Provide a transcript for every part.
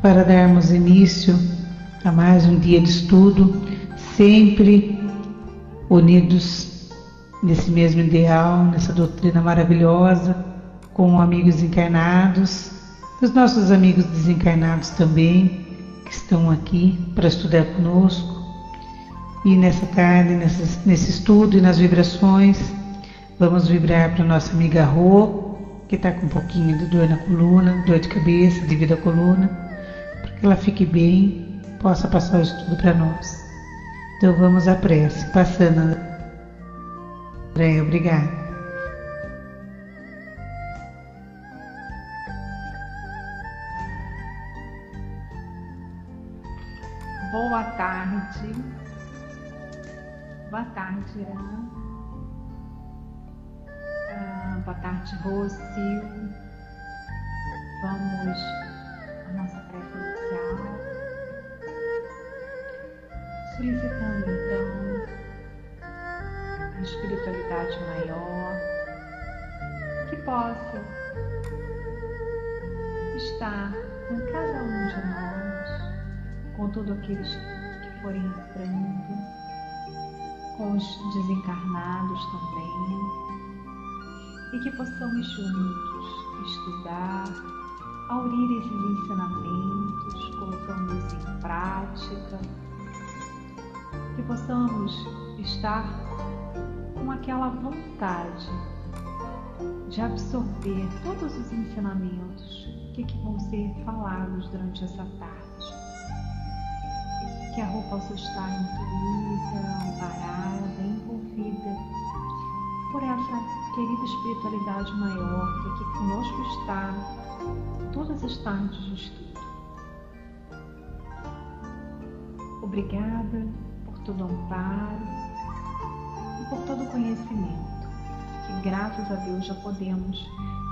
para darmos início a mais um dia de estudo, sempre unidos nesse mesmo ideal, nessa doutrina maravilhosa, com amigos encarnados, os nossos amigos desencarnados também, que estão aqui para estudar conosco. E nessa tarde, nesse estudo e nas vibrações, vamos vibrar para nossa amiga Rô, que está com um pouquinho de dor na coluna, dor de cabeça devido à coluna, para que ela fique bem, possa passar o estudo para nós. Então vamos à prece, passando, André, obrigada. Boa tarde. Boa tarde, Irã. Boa tarde, Rossi. Vamos à nossa prece inicial. Solicitando, então, a espiritualidade maior que possa estar com cada um de nós, com todos aqueles que forem entrando, com os desencarnados também, e que possamos juntos estudar, aurir esses ensinamentos, colocando-os em prática, que possamos estar com aquela vontade de absorver todos os ensinamentos que vão ser falados durante essa tarde. Que a Rô possa estar intuída, amparada, envolvida por essa querida espiritualidade maior que aqui conosco está todas as tardes de estudo. Obrigada por todo o amparo e por todo o conhecimento que, graças a Deus, já podemos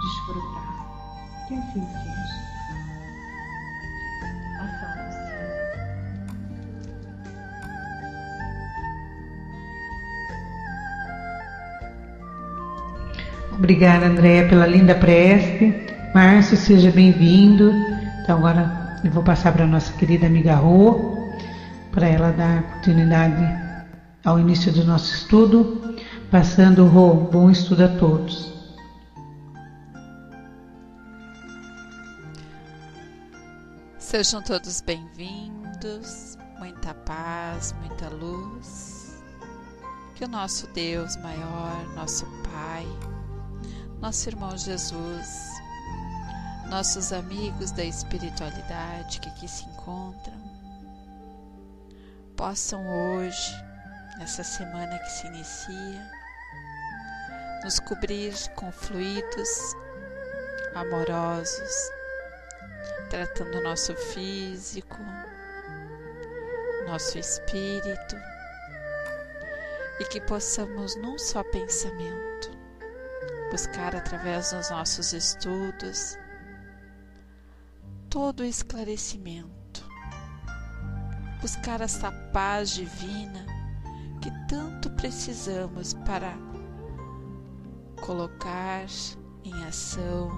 desfrutar. Que assim seja. Obrigada, Andréa, pela linda prece. Márcio, seja bem-vindo. Então agora eu vou passar para a nossa querida amiga Rô, para ela dar continuidade ao início do nosso estudo. Passando, Rô, bom estudo a todos. Sejam todos bem-vindos, muita paz, muita luz. Que o nosso Deus maior, nosso Pai, nosso irmão Jesus, nossos amigos da espiritualidade que aqui se encontram, possam hoje, nessa semana que se inicia, nos cobrir com fluidos amorosos, tratando o nosso físico, nosso espírito, e que possamos num só pensamento buscar através dos nossos estudos todo o esclarecimento, buscar essa paz divina que tanto precisamos para colocar em ação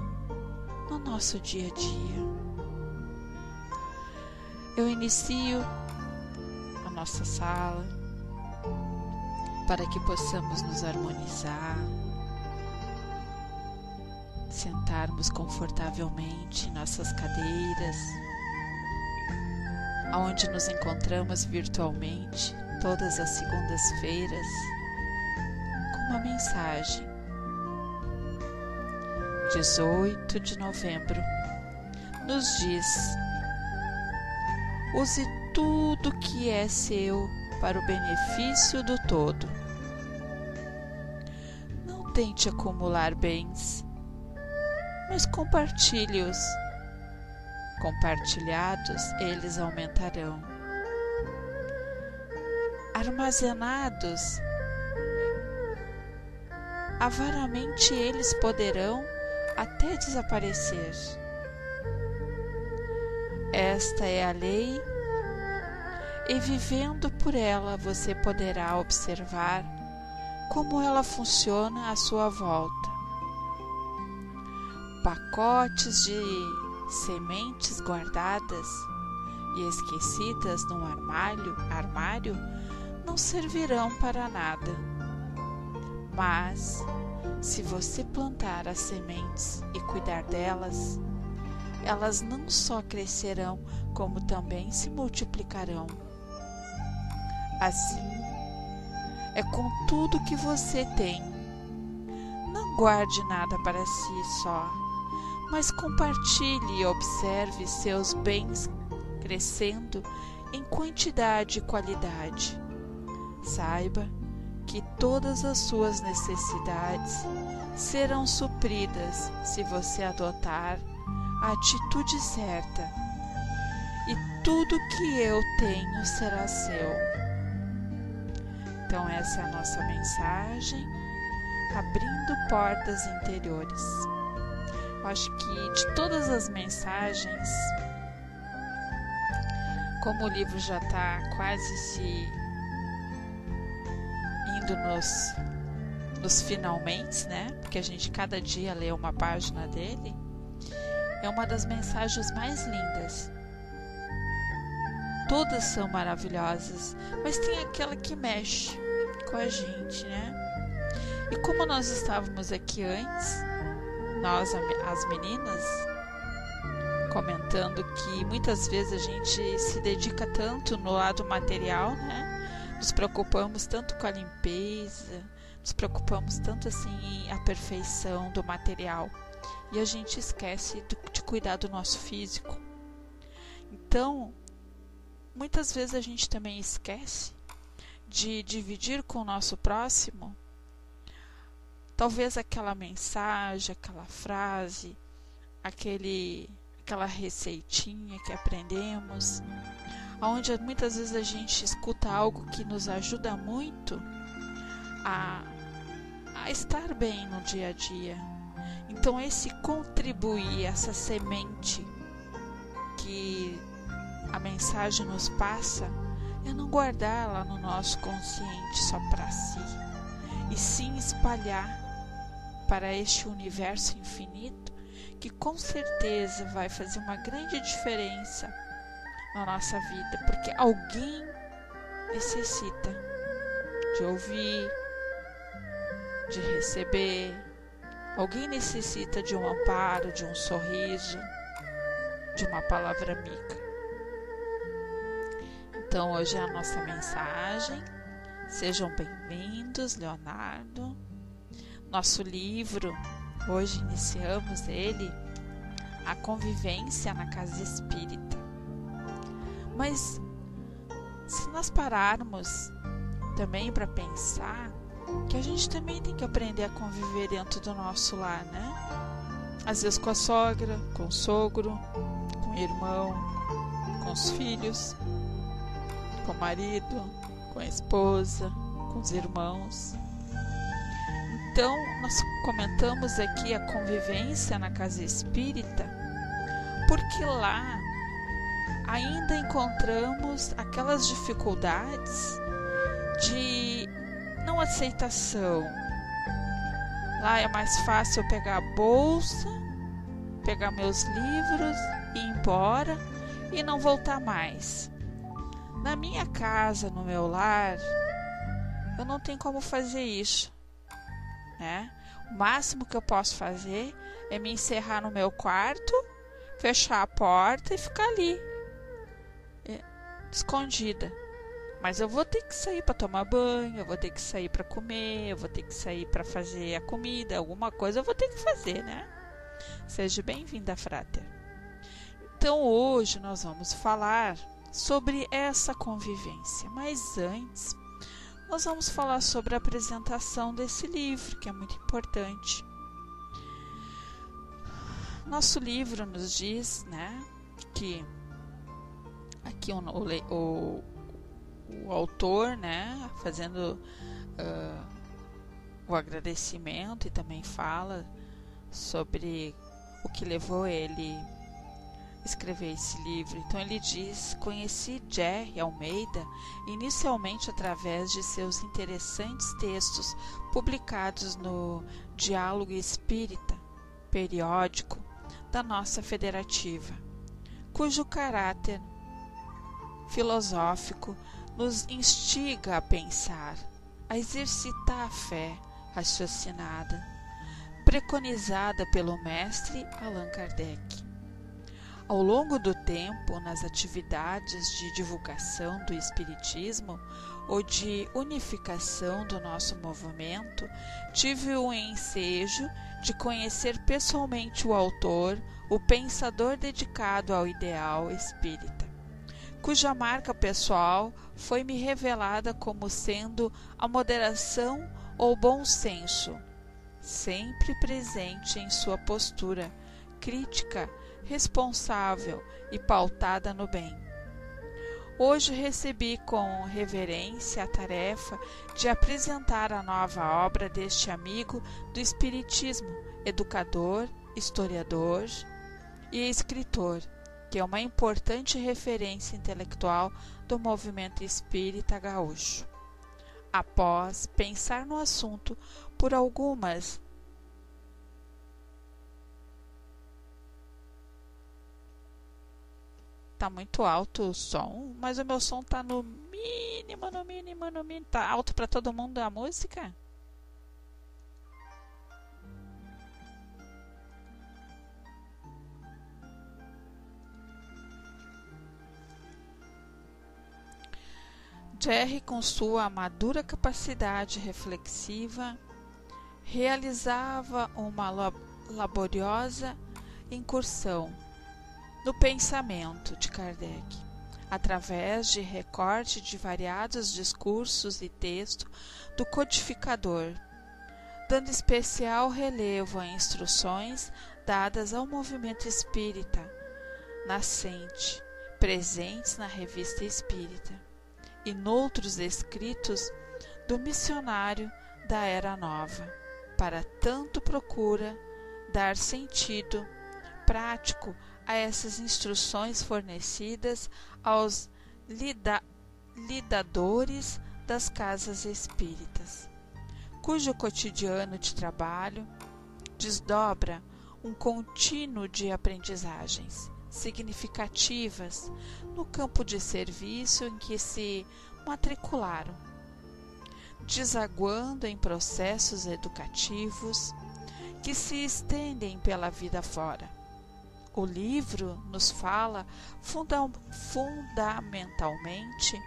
no nosso dia a dia. Eu inicio a nossa sala para que possamos nos harmonizar, sentarmos confortavelmente em nossas cadeiras, onde nos encontramos virtualmente todas as segundas-feiras, com uma mensagem. 18 de novembro nos diz: use tudo que é seu para o benefício do todo. Não tente acumular bens, mas compartilhe-os. Compartilhados, eles aumentarão. Armazenados, avaramente eles poderão até desaparecer. Esta é a lei, e vivendo por ela você poderá observar como ela funciona à sua volta. Pacotes de sementes guardadas e esquecidas num armário não servirão para nada. Mas, se você plantar as sementes e cuidar delas, elas não só crescerão, como também se multiplicarão. Assim, é com tudo que você tem. Não guarde nada para si só, mas compartilhe e observe seus bens crescendo em quantidade e qualidade. Saiba que todas as suas necessidades serão supridas se você adotar a atitude certa, e tudo que eu tenho será seu. Então essa é a nossa mensagem, abrindo portas interiores. Eu acho que de todas as mensagens, como o livro já está quase se indo nos finalmente, né? Porque a gente cada dia lê uma página dele, é uma das mensagens mais lindas. Todas são maravilhosas, mas tem aquela que mexe com a gente, né? E como nós estávamos aqui antes, nós, as meninas, comentando que muitas vezes a gente se dedica tanto no lado material, né? Nos preocupamos tanto com a limpeza, nos preocupamos tanto assim em a perfeição do material, e a gente esquece de cuidar do nosso físico. Então, muitas vezes a gente também esquece de dividir com o nosso próximo, talvez aquela mensagem, aquela frase, aquela receitinha que aprendemos, onde muitas vezes a gente escuta algo que nos ajuda muito a estar bem no dia a dia. Então esse contribuir, essa semente que a mensagem nos passa, é não guardar lá no nosso consciente só para si, e sim espalhar para este universo infinito, que com certeza vai fazer uma grande diferença na nossa vida, porque alguém necessita de ouvir, de receber, alguém necessita de um amparo, de um sorriso, de uma palavra amiga. Então hoje é a nossa mensagem. Sejam bem-vindos, Leonardo. Nosso livro, hoje iniciamos ele, A Convivência na Casa Espírita. Mas se nós pararmos também para pensar que a gente também tem que aprender a conviver dentro do nosso lar, né? Às vezes com a sogra, com o sogro, com o irmão, com os filhos, com o marido, com a esposa, com os irmãos. Então, nós comentamos aqui a convivência na casa espírita, porque lá ainda encontramos aquelas dificuldades de não aceitação. Lá é mais fácil eu pegar a bolsa, pegar meus livros e ir embora e não voltar mais. Na minha casa, no meu lar, eu não tenho como fazer isso, né? O máximo que eu posso fazer é me encerrar no meu quarto, fechar a porta e ficar ali, escondida. Mas eu vou ter que sair para tomar banho, eu vou ter que sair para comer, eu vou ter que sair para fazer a comida, alguma coisa eu vou ter que fazer, né? Seja bem-vinda, Frater. Então hoje nós vamos falar sobre essa convivência, mas antes nós vamos falar sobre a apresentação desse livro, que é muito importante. Nosso livro nos diz, né, que aqui o autor, né, fazendo o agradecimento, e também fala sobre o que levou ele escrever esse livro. Então ele diz: conheci Jerry Almeida inicialmente através de seus interessantes textos publicados no Diálogo Espírita, periódico da nossa federativa, cujo caráter filosófico nos instiga a pensar, a exercitar a fé raciocinada, preconizada pelo mestre Allan Kardec. Ao longo do tempo, nas atividades de divulgação do Espiritismo ou de unificação do nosso movimento, tive o ensejo de conhecer pessoalmente o autor, o pensador dedicado ao ideal espírita, cuja marca pessoal foi-me revelada como sendo a moderação ou bom senso, sempre presente em sua postura crítica, responsável e pautada no bem. Hoje recebi com reverência a tarefa de apresentar a nova obra deste amigo do Espiritismo, educador, historiador e escritor, que é uma importante referência intelectual do movimento espírita gaúcho. Após pensar no assunto por algumas Tá muito alto o som, mas o meu som tá no mínimo. Tá alto para todo mundo a música? Jerry, com sua madura capacidade reflexiva, realizava uma laboriosa incursão no pensamento de Kardec, através de recorte de variados discursos e texto do codificador, dando especial relevo a instruções dadas ao movimento espírita nascente, presentes na Revista Espírita, e noutros escritos do missionário da Era Nova, para tanto procura dar sentido prático a essas instruções fornecidas aos lidadores das casas espíritas, cujo cotidiano de trabalho desdobra um contínuo de aprendizagens significativas no campo de serviço em que se matricularam, desaguando em processos educativos que se estendem pela vida fora. O livro nos fala fundamentalmente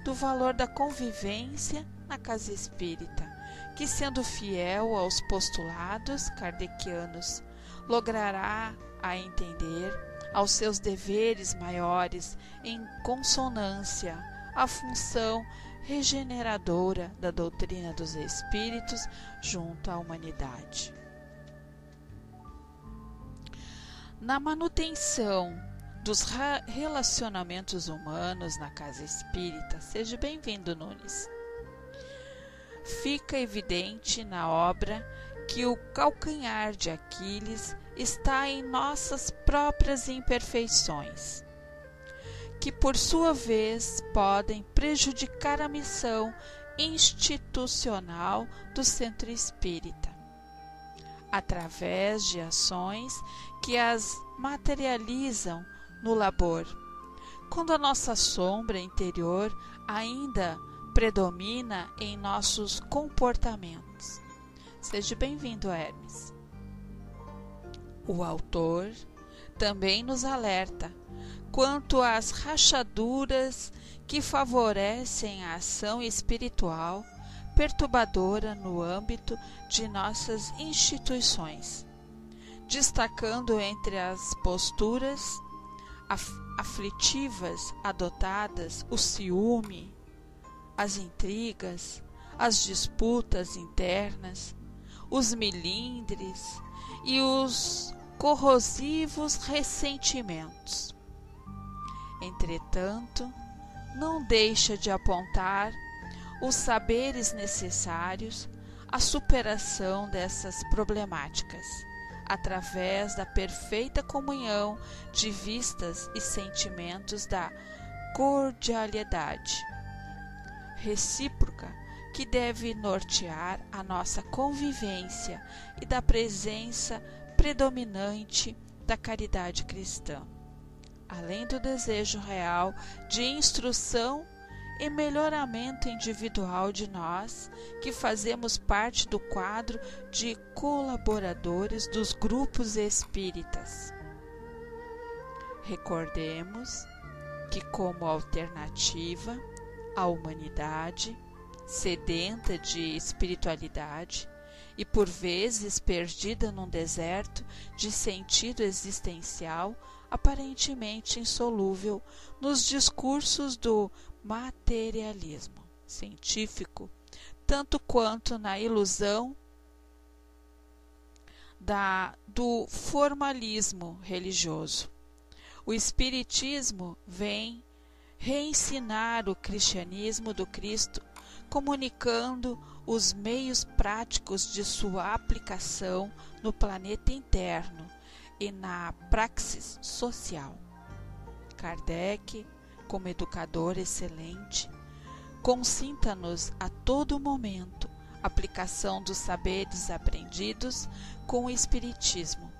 do valor da convivência na casa espírita, que, sendo fiel aos postulados kardecianos, logrará a entender aos seus deveres maiores em consonância à função regeneradora da doutrina dos espíritos junto à humanidade. Na manutenção dos relacionamentos humanos na casa espírita, seja bem-vindo, Nunes. Fica evidente na obra que o calcanhar de Aquiles está em nossas próprias imperfeições, que por sua vez podem prejudicar a missão institucional do centro espírita, através de ações que as materializam no labor, quando a nossa sombra interior ainda predomina em nossos comportamentos. Seja bem-vindo, Hermes. O autor também nos alerta quanto às rachaduras que favorecem a ação espiritual perturbadora no âmbito de nossas instituições, destacando entre as posturas aflitivas adotadas o ciúme, as intrigas, as disputas internas, os melindres e os corrosivos ressentimentos. Entretanto, não deixa de apontar os saberes necessários à superação dessas problemáticas, através da perfeita comunhão de vistas e sentimentos da cordialidade recíproca que deve nortear a nossa convivência e da presença predominante da caridade cristã, além do desejo real de instrução e melhoramento individual de nós, que fazemos parte do quadro de colaboradores dos grupos espíritas. Recordemos que, como alternativa à humanidade, sedenta de espiritualidade e por vezes perdida num deserto de sentido existencial aparentemente insolúvel nos discursos do materialismo científico, tanto quanto na ilusão do formalismo religioso. O Espiritismo vem reensinar o cristianismo do Cristo, comunicando os meios práticos de sua aplicação no planeta interno e na praxis social. Kardec, como educador excelente, consinta-nos a todo momento a aplicação dos saberes aprendidos com o Espiritismo,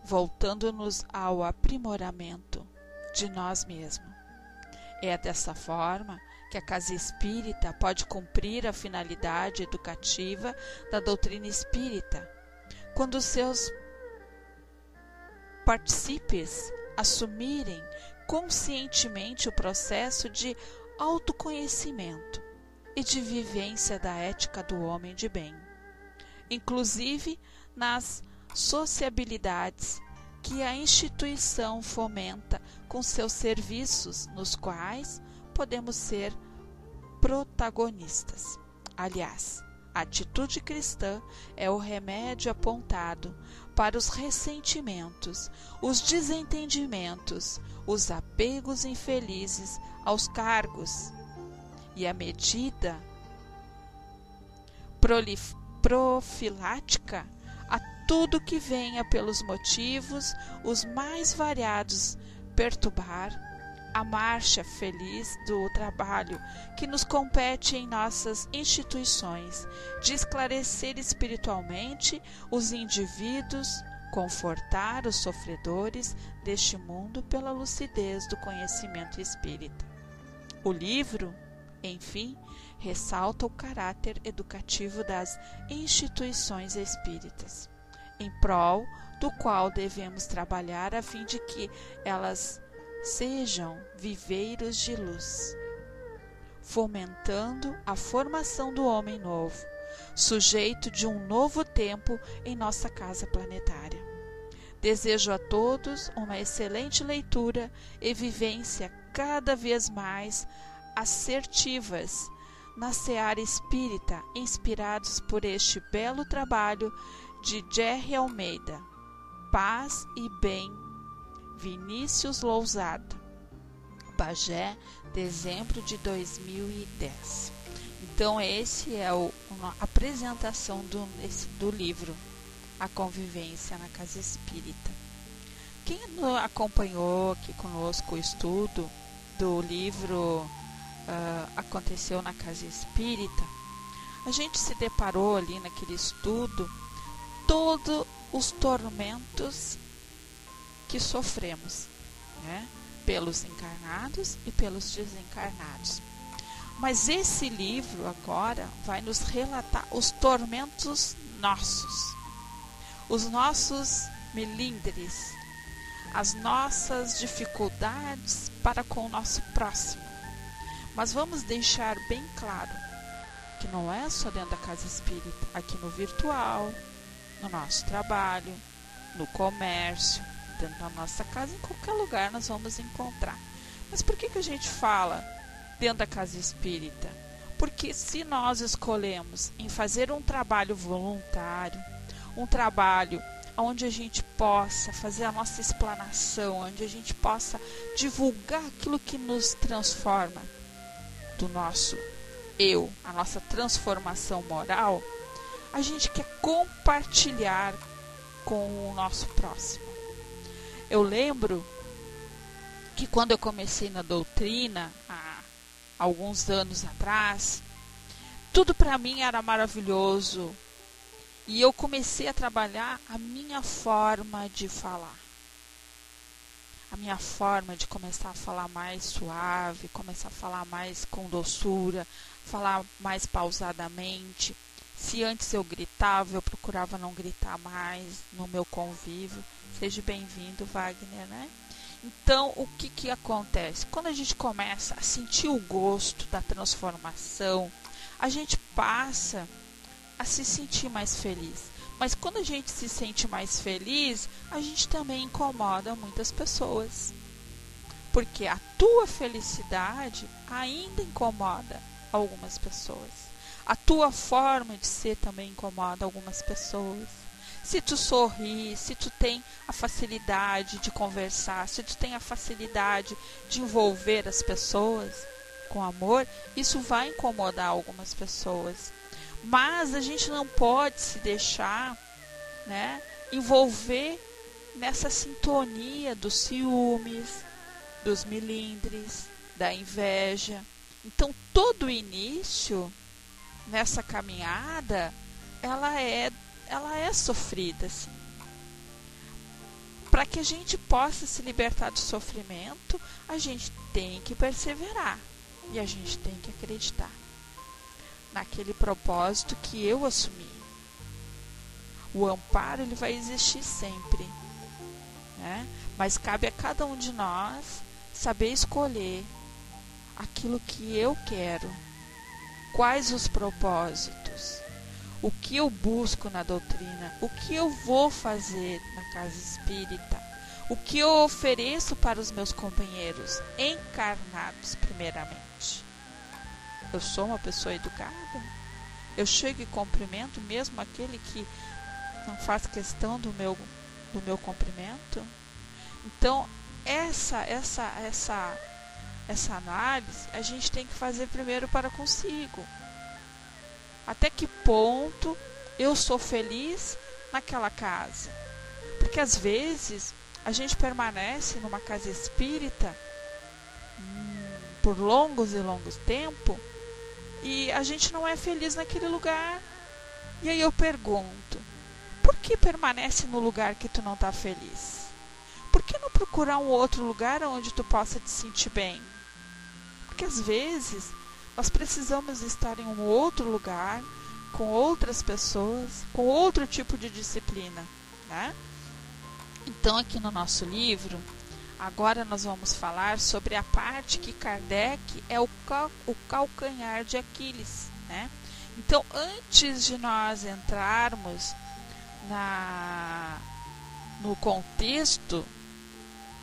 voltando-nos ao aprimoramento de nós mesmos. É dessa forma que a Casa Espírita pode cumprir a finalidade educativa da doutrina espírita, quando seus partícipes assumirem conscientemente o processo de autoconhecimento e de vivência da ética do homem de bem, inclusive nas sociabilidades que a instituição fomenta com seus serviços, nos quais podemos ser protagonistas. Aliás, a atitude cristã é o remédio apontado para os ressentimentos, os desentendimentos, os apegos infelizes aos cargos e a medida profilática a tudo que venha pelos motivos os mais variados perturbar a marcha feliz do trabalho que nos compete em nossas instituições, de esclarecer espiritualmente os indivíduos, confortar os sofredores deste mundo pela lucidez do conhecimento espírita. O livro, enfim, ressalta o caráter educativo das instituições espíritas, em prol do qual devemos trabalhar a fim de que elas sejam viveiros de luz, fomentando a formação do homem novo, sujeito de um novo tempo em nossa casa planetária. Desejo a todos uma excelente leitura e vivência cada vez mais assertivas na seara espírita, inspirados por este belo trabalho de Jerry Almeida. Paz e Bem, Vinícius Lousada, Bagé, dezembro de 2010. Então esse é a apresentação do livro A Convivência na Casa Espírita. Quem acompanhou aqui conosco o estudo do livro Aconteceu na Casa Espírita, a gente se deparou ali naquele estudo todos os tormentos que sofremos, né? Pelos encarnados e pelos desencarnados. Mas esse livro agora vai nos relatar os tormentos nossos, os nossos melindres, as nossas dificuldades para com o nosso próximo. Mas vamos deixar bem claro que não é só dentro da casa espírita, aqui no virtual, no nosso trabalho, no comércio, dentro da nossa casa, em qualquer lugar nós vamos encontrar. Mas por que a gente fala dentro da casa espírita? Porque se nós escolhemos em fazer um trabalho voluntário, um trabalho onde a gente possa fazer a nossa explanação, onde a gente possa divulgar aquilo que nos transforma do nosso eu, a nossa transformação moral, a gente quer compartilhar com o nosso próximo. Eu lembro que quando eu comecei na doutrina, há alguns anos atrás, tudo para mim era maravilhoso. E eu comecei a trabalhar a minha forma de falar. a minha forma de começar a falar mais suave, começar a falar mais com doçura, falar mais pausadamente. Se antes eu gritava, eu procurava não gritar mais no meu convívio. Seja bem-vindo, Wagner, né? Então, o que acontece? Quando a gente começa a sentir o gosto da transformação, a gente passa a se sentir mais feliz. Mas quando a gente se sente mais feliz, a gente também incomoda muitas pessoas. Porque a tua felicidade ainda incomoda algumas pessoas. A tua forma de ser também incomoda algumas pessoas. Se tu sorri, se tu tem a facilidade de conversar, se tu tem a facilidade de envolver as pessoas com amor, isso vai incomodar algumas pessoas. Mas a gente não pode se deixar, né, envolver nessa sintonia dos ciúmes, dos melindres, da inveja. Então, todo o início nessa caminhada, ela é sofrida, assim. Para que a gente possa se libertar do sofrimento, a gente tem que perseverar e a gente tem que acreditar naquele propósito que eu assumi. O amparo, ele vai existir sempre, né? Mas cabe a cada um de nós saber escolher aquilo que eu quero, quais os propósitos, o que eu busco na doutrina, o que eu vou fazer na casa espírita, o que eu ofereço para os meus companheiros encarnados, primeiramente. Eu sou uma pessoa educada? Eu chego e cumprimento mesmo aquele que não faz questão do meu cumprimento? Então, essa análise a gente tem que fazer primeiro para consigo. Até que ponto eu sou feliz naquela casa? Porque às vezes a gente permanece numa casa espírita por longos e longos tempos e a gente não é feliz naquele lugar. E aí eu pergunto, por que permanece no lugar que tu não está feliz? Por que não procurar um outro lugar onde tu possa te sentir bem? Porque às vezes nós precisamos estar em um outro lugar, com outras pessoas, com outro tipo de disciplina, né? Então, aqui no nosso livro, agora nós vamos falar sobre a parte que Kardec é o calcanhar de Aquiles, né? Então, antes de nós entrarmos no contexto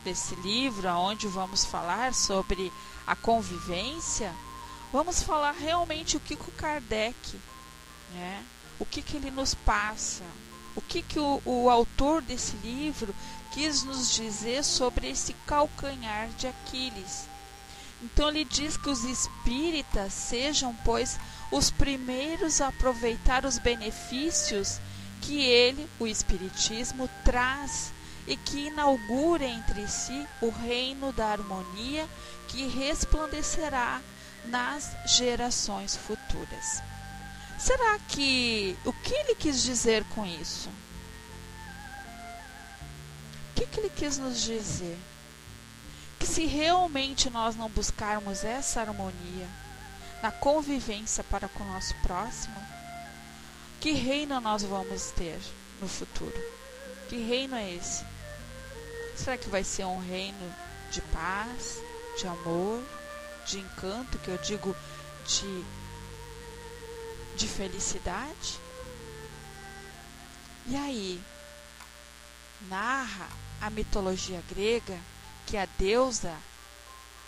desse livro, onde vamos falar sobre a convivência, vamos falar realmente o que o Kardec, né, o que ele nos passa, o que o autor desse livro quis nos dizer sobre esse calcanhar de Aquiles. Então ele diz que os espíritas sejam, pois, os primeiros a aproveitar os benefícios que ele, o espiritismo, traz e que inaugura entre si o reino da harmonia que resplandecerá nas gerações futuras. Será que o que ele quis dizer com isso? O que ele quis nos dizer? Que se realmente nós não buscarmos essa harmonia na convivência para com o nosso próximo, que reino nós vamos ter no futuro? Que reino é esse? Será que vai ser um reino de paz, de amor, de encanto, que eu digo de felicidade? E aí, narra a mitologia grega que a deusa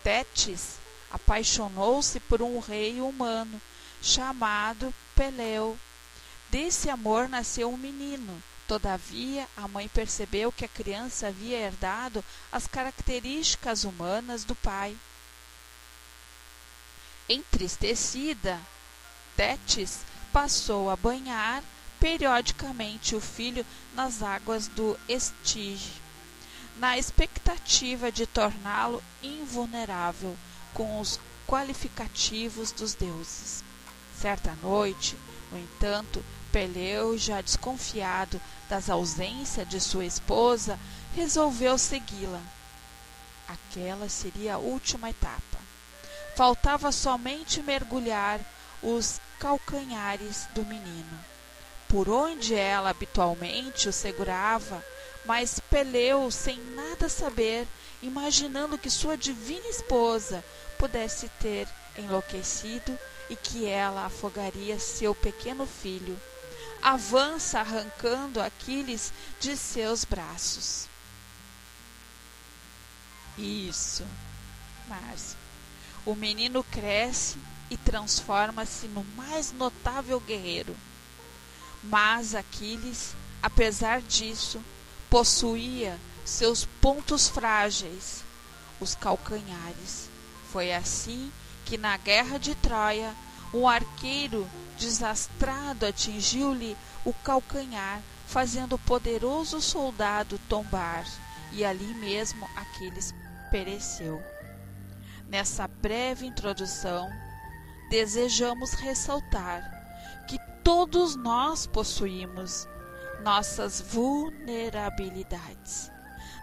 Tétis apaixonou-se por um rei humano chamado Peleu. Desse amor nasceu um menino. Todavia, a mãe percebeu que a criança havia herdado as características humanas do pai. Entristecida, Tétis passou a banhar periodicamente o filho nas águas do Estige, na expectativa de torná-lo invulnerável com os qualificativos dos deuses. Certa noite, no entanto, Peleu, já desconfiado das ausências de sua esposa, resolveu segui-la. aquela seria a última etapa. Faltava somente mergulhar os calcanhares do menino, por onde ela habitualmente o segurava, mas Peleu, sem nada saber, imaginando que sua divina esposa pudesse ter enlouquecido e que ela afogaria seu pequeno filho, avança arrancando Aquiles de seus braços. Isso, Márcia. O menino cresce e transforma-se no mais notável guerreiro. Mas Aquiles, apesar disso, possuía seus pontos frágeis, os calcanhares. Foi assim que na guerra de Troia, um arqueiro desastrado atingiu-lhe o calcanhar, fazendo o poderoso soldado tombar, e ali mesmo Aquiles pereceu. Nessa breve introdução, desejamos ressaltar que todos nós possuímos nossas vulnerabilidades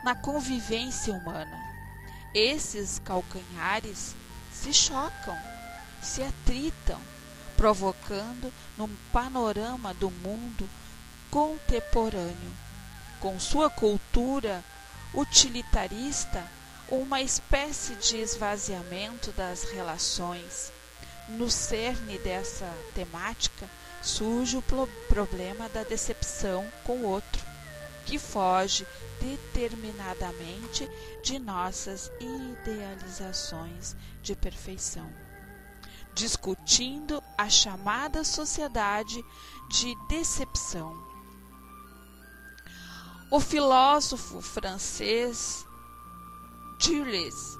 na convivência humana. Esses calcanhares se chocam, se atritam, provocando no panorama do mundo contemporâneo, com sua cultura utilitarista, uma espécie de esvaziamento das relações. No cerne dessa temática surge o problema da decepção com o outro, que foge determinadamente de nossas idealizações de perfeição, discutindo a chamada sociedade de decepção. O filósofo francês Deleuze,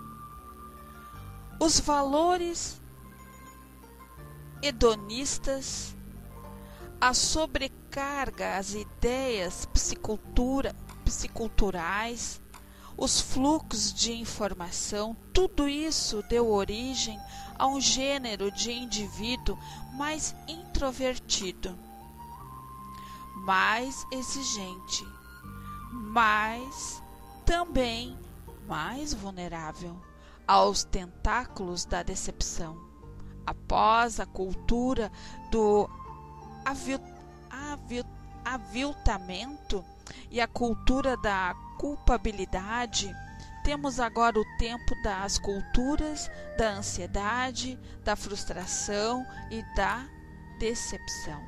os valores hedonistas, a sobrecarga às ideias psiculturais, os fluxos de informação, tudo isso deu origem a um gênero de indivíduo mais introvertido, mais exigente, mas também mais vulnerável aos tentáculos da decepção. Após a cultura do aviltamento e a cultura da culpabilidade, temos agora o tempo das culturas da ansiedade, da frustração e da decepção.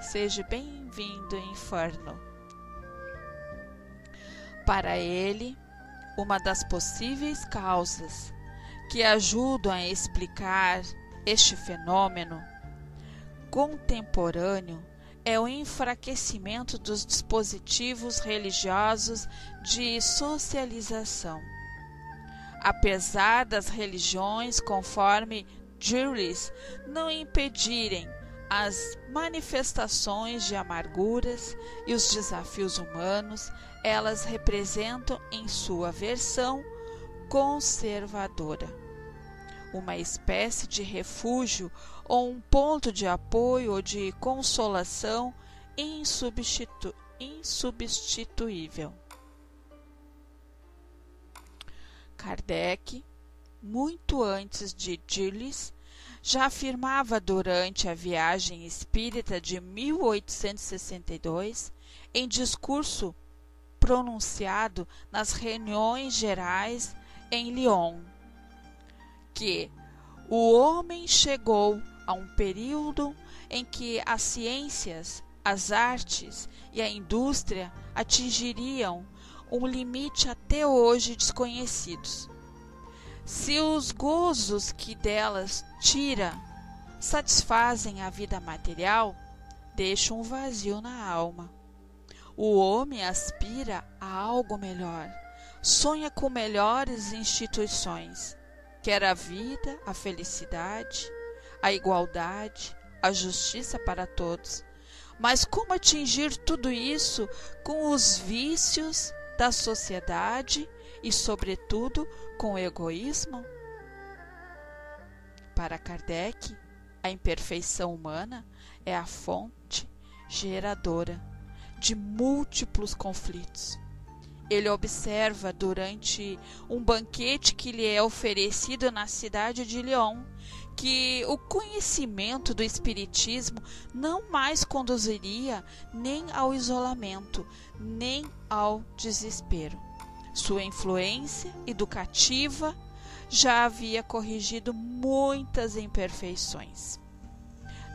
Seja bem-vindo, inferno. Para ele, uma das possíveis causas que ajudam a explicar este fenômeno contemporâneo é o enfraquecimento dos dispositivos religiosos de socialização. Apesar das religiões, conforme Deleuze, não impedirem as manifestações de amarguras e os desafios humanos, elas representam em sua versão conservadora uma espécie de refúgio ou um ponto de apoio ou de consolação insubstituível. Kardec, muito antes de Deleuze, já afirmava durante a viagem espírita de 1862, em discurso pronunciado nas reuniões gerais em Lyon, que o homem chegou a um período em que as ciências, as artes e a indústria atingiriam um limite até hoje desconhecidos. Se os gozos que delas tira satisfazem a vida material, deixam um vazio na alma. O homem aspira a algo melhor, sonha com melhores instituições, quer a vida, a felicidade, a igualdade, a justiça para todos. Mas como atingir tudo isso com os vícios da sociedade e, sobretudo, com o egoísmo? Para Kardec, a imperfeição humana é a fonte geradora de múltiplos conflitos Ele observa durante um banquete que lhe é oferecido na cidade de Lyon que o conhecimento do Espiritismo não mais conduziria nem ao isolamento, nem ao desespero. Sua influência educativa já havia corrigido muitas imperfeições,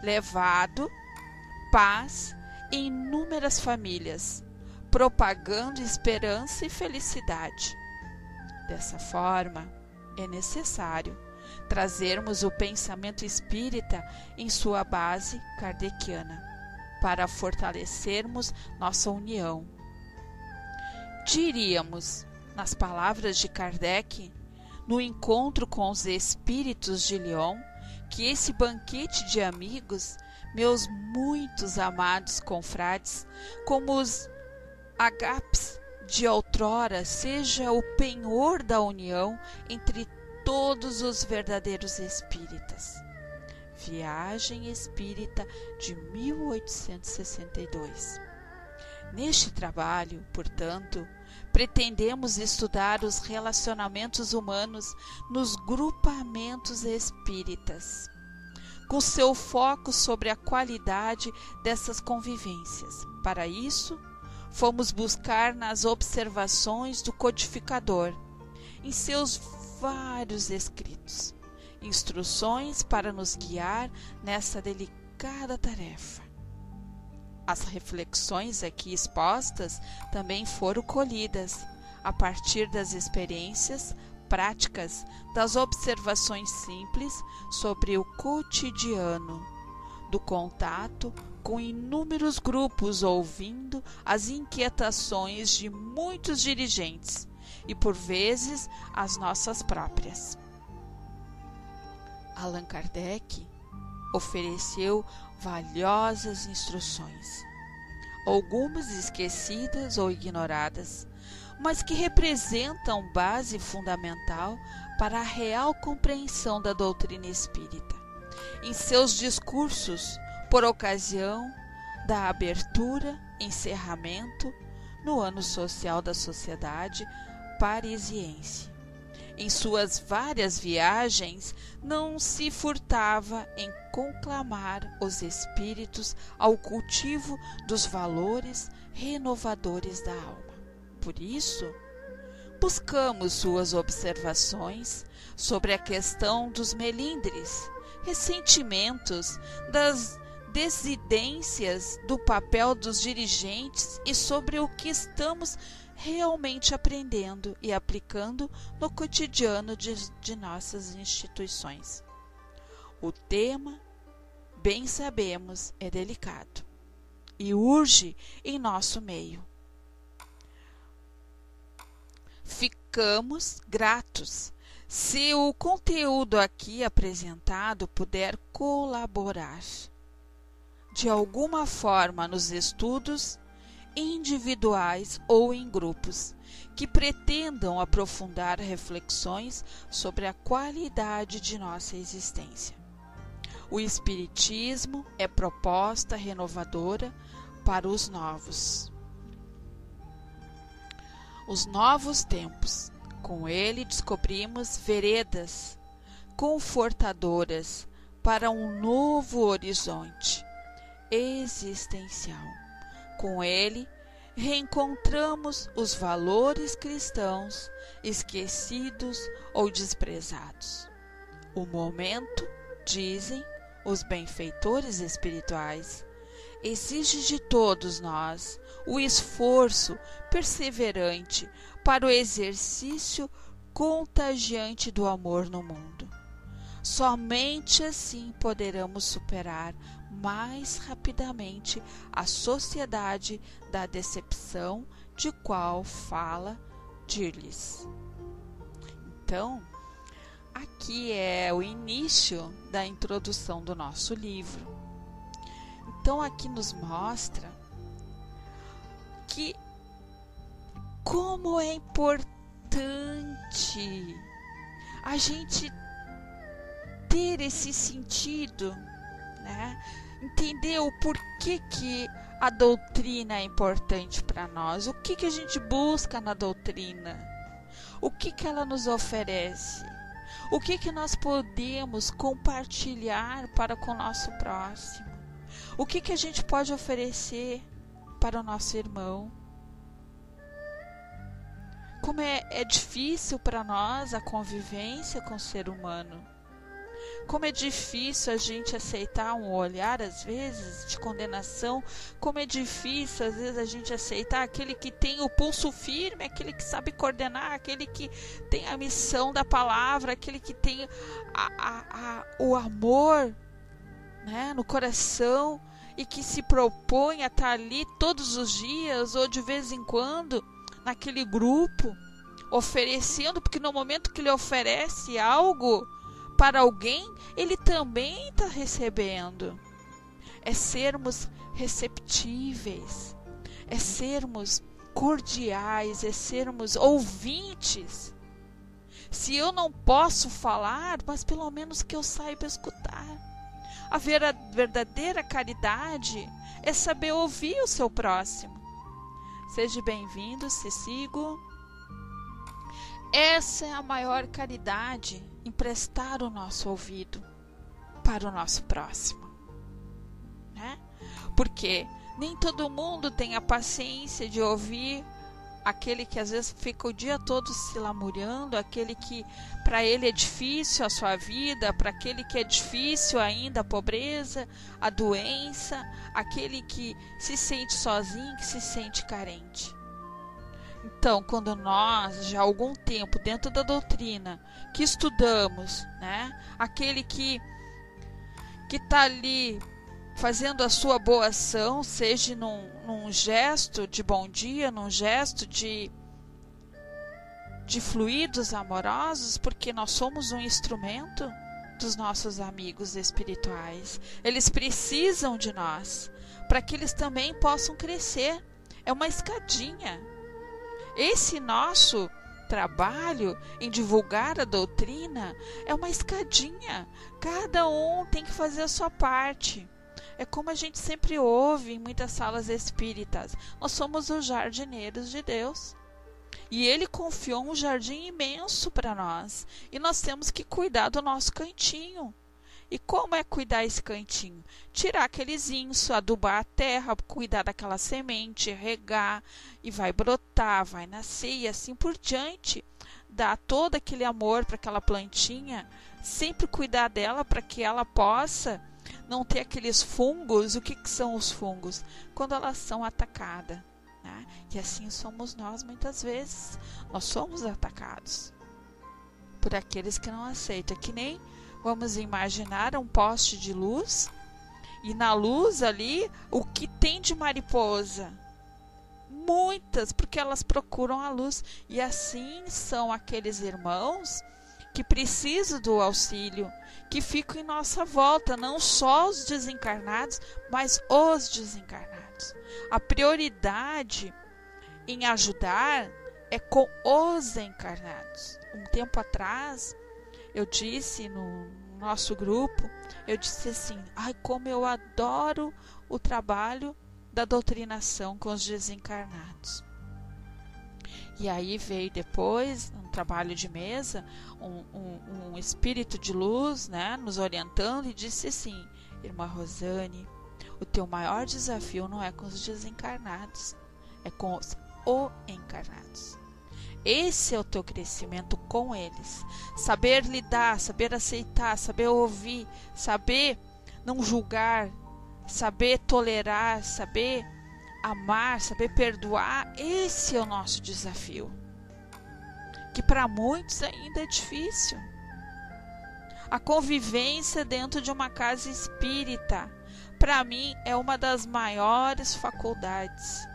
levado paz em inúmeras famílias, propagando esperança e felicidade. Dessa forma, é necessário trazermos o pensamento espírita em sua base kardeciana, para fortalecermos nossa união. Diríamos, nas palavras de Kardec, no encontro com os espíritos de Lyon, que esse banquete de amigos, meus muitos amados confrades, como os agapes de outrora, seja o penhor da união entre todos os verdadeiros espíritas. Viagem Espírita de 1862. Neste trabalho, portanto, pretendemos estudar os relacionamentos humanos nos grupamentos espíritas, com seu foco sobre a qualidade dessas convivências. Para isso, fomos buscar nas observações do codificador, em seus vários escritos, instruções para nos guiar nessa delicada tarefa. As reflexões aqui expostas também foram colhidas a partir das experiências práticas, das observações simples sobre o cotidiano, do contato com inúmeros grupos, ouvindo as inquietações de muitos dirigentes e, por vezes, as nossas próprias. Allan Kardec ofereceu valiosas instruções, algumas esquecidas ou ignoradas, mas que representam base fundamental para a real compreensão da doutrina espírita. Em seus discursos, por ocasião da abertura, encerramento, no ano social da Sociedade Parisiense. Em suas várias viagens, não se furtava em conclamar os espíritos ao cultivo dos valores renovadores da alma. Por isso, buscamos suas observações sobre a questão dos melindres, ressentimentos, das desidências do papel dos dirigentes e sobre o que estamos realmente aprendendo e aplicando no cotidiano de nossas instituições. O tema, bem sabemos, é delicado e urge em nosso meio. Ficamos gratos se o conteúdo aqui apresentado puder colaborar de alguma forma nos estudos individuais ou em grupos que pretendam aprofundar reflexões sobre a qualidade de nossa existência. O Espiritismo é proposta renovadora para os novos tempos. Com ele descobrimos veredas confortadoras para um novo horizonte existencial. Com ele, reencontramos os valores cristãos esquecidos ou desprezados. O momento, dizem os benfeitores espirituais, exige de todos nós o esforço perseverante para o exercício contagiante do amor no mundo. Somente assim poderemos superar mais rapidamente a sociedade da decepção de qual fala Dirlis. Então, aqui é o início da introdução do nosso livro. Então, aqui nos mostra que como é importante a gente ter esse sentido, né? Entender o porquê que a doutrina é importante para nós? O que a gente busca na doutrina? O que ela nos oferece? O que nós podemos compartilhar para com o nosso próximo? O que a gente pode oferecer para o nosso irmão? Como é difícil para nós a convivência com o ser humano. Como é difícil a gente aceitar um olhar, às vezes, de condenação. Como é difícil, às vezes, a gente aceitar aquele que tem o pulso firme, aquele que sabe coordenar, aquele que tem a missão da palavra, aquele que tem o amor, né, no coração e que se propõe a estar ali todos os dias ou de vez em quando naquele grupo, oferecendo, porque no momento que ele oferece algo para alguém, ele também está recebendo. É sermos receptíveis, é sermos cordiais, é sermos ouvintes. Se eu não posso falar, mas pelo menos que eu saiba escutar. A verdadeira caridade é saber ouvir o seu próximo. Seja bem-vindo, Cecigo. Essa é a maior caridade, emprestar o nosso ouvido para o nosso próximo, né? Porque nem todo mundo tem a paciência de ouvir aquele que às vezes fica o dia todo se lamuriando, aquele que para ele é difícil a sua vida, para aquele que é difícil ainda a pobreza, a doença, aquele que se sente sozinho, que se sente carente. Então, quando nós, já há algum tempo, dentro da doutrina, que estudamos, né, aquele que está ali fazendo a sua boa ação, seja num gesto de bom dia, num gesto de fluidos amorosos, porque nós somos um instrumento dos nossos amigos espirituais. Eles precisam de nós, para que eles também possam crescer. É uma escadinha. Esse nosso trabalho em divulgar a doutrina é uma escadinha. Cada um tem que fazer a sua parte. É como a gente sempre ouve em muitas salas espíritas. Nós somos os jardineiros de Deus. E Ele confiou um jardim imenso para nós. E nós temos que cuidar do nosso cantinho. E como é cuidar esse cantinho? Tirar aqueles insos, adubar a terra, cuidar daquela semente, regar, e vai brotar, vai nascer e assim por diante. Dar todo aquele amor para aquela plantinha, sempre cuidar dela para que ela possa não ter aqueles fungos. O que são os fungos? Quando elas são atacadas, né? E assim somos nós muitas vezes. Nós somos atacados por aqueles que não aceitam. Que nem, vamos imaginar, um poste de luz, e na luz ali, o que tem de mariposa? Muitas, porque elas procuram a luz. E assim são aqueles irmãos que precisam do auxílio, que ficam em nossa volta, não só os desencarnados, mas os desencarnados. A prioridade em ajudar é com os encarnados. Um tempo atrás, eu disse no nosso grupo, eu disse assim: ai, como eu adoro o trabalho da doutrinação com os desencarnados. E aí veio depois um trabalho de mesa, um espírito de luz, né, nos orientando, e disse assim: irmã Rosane, o teu maior desafio não é com os desencarnados, é com os encarnados. Esse é o teu crescimento com eles. Saber lidar, saber aceitar, saber ouvir, saber não julgar, saber tolerar, saber amar, saber perdoar. Esse é o nosso desafio, que para muitos ainda é difícil. A convivência dentro de uma casa espírita, para mim, é uma das maiores faculdades,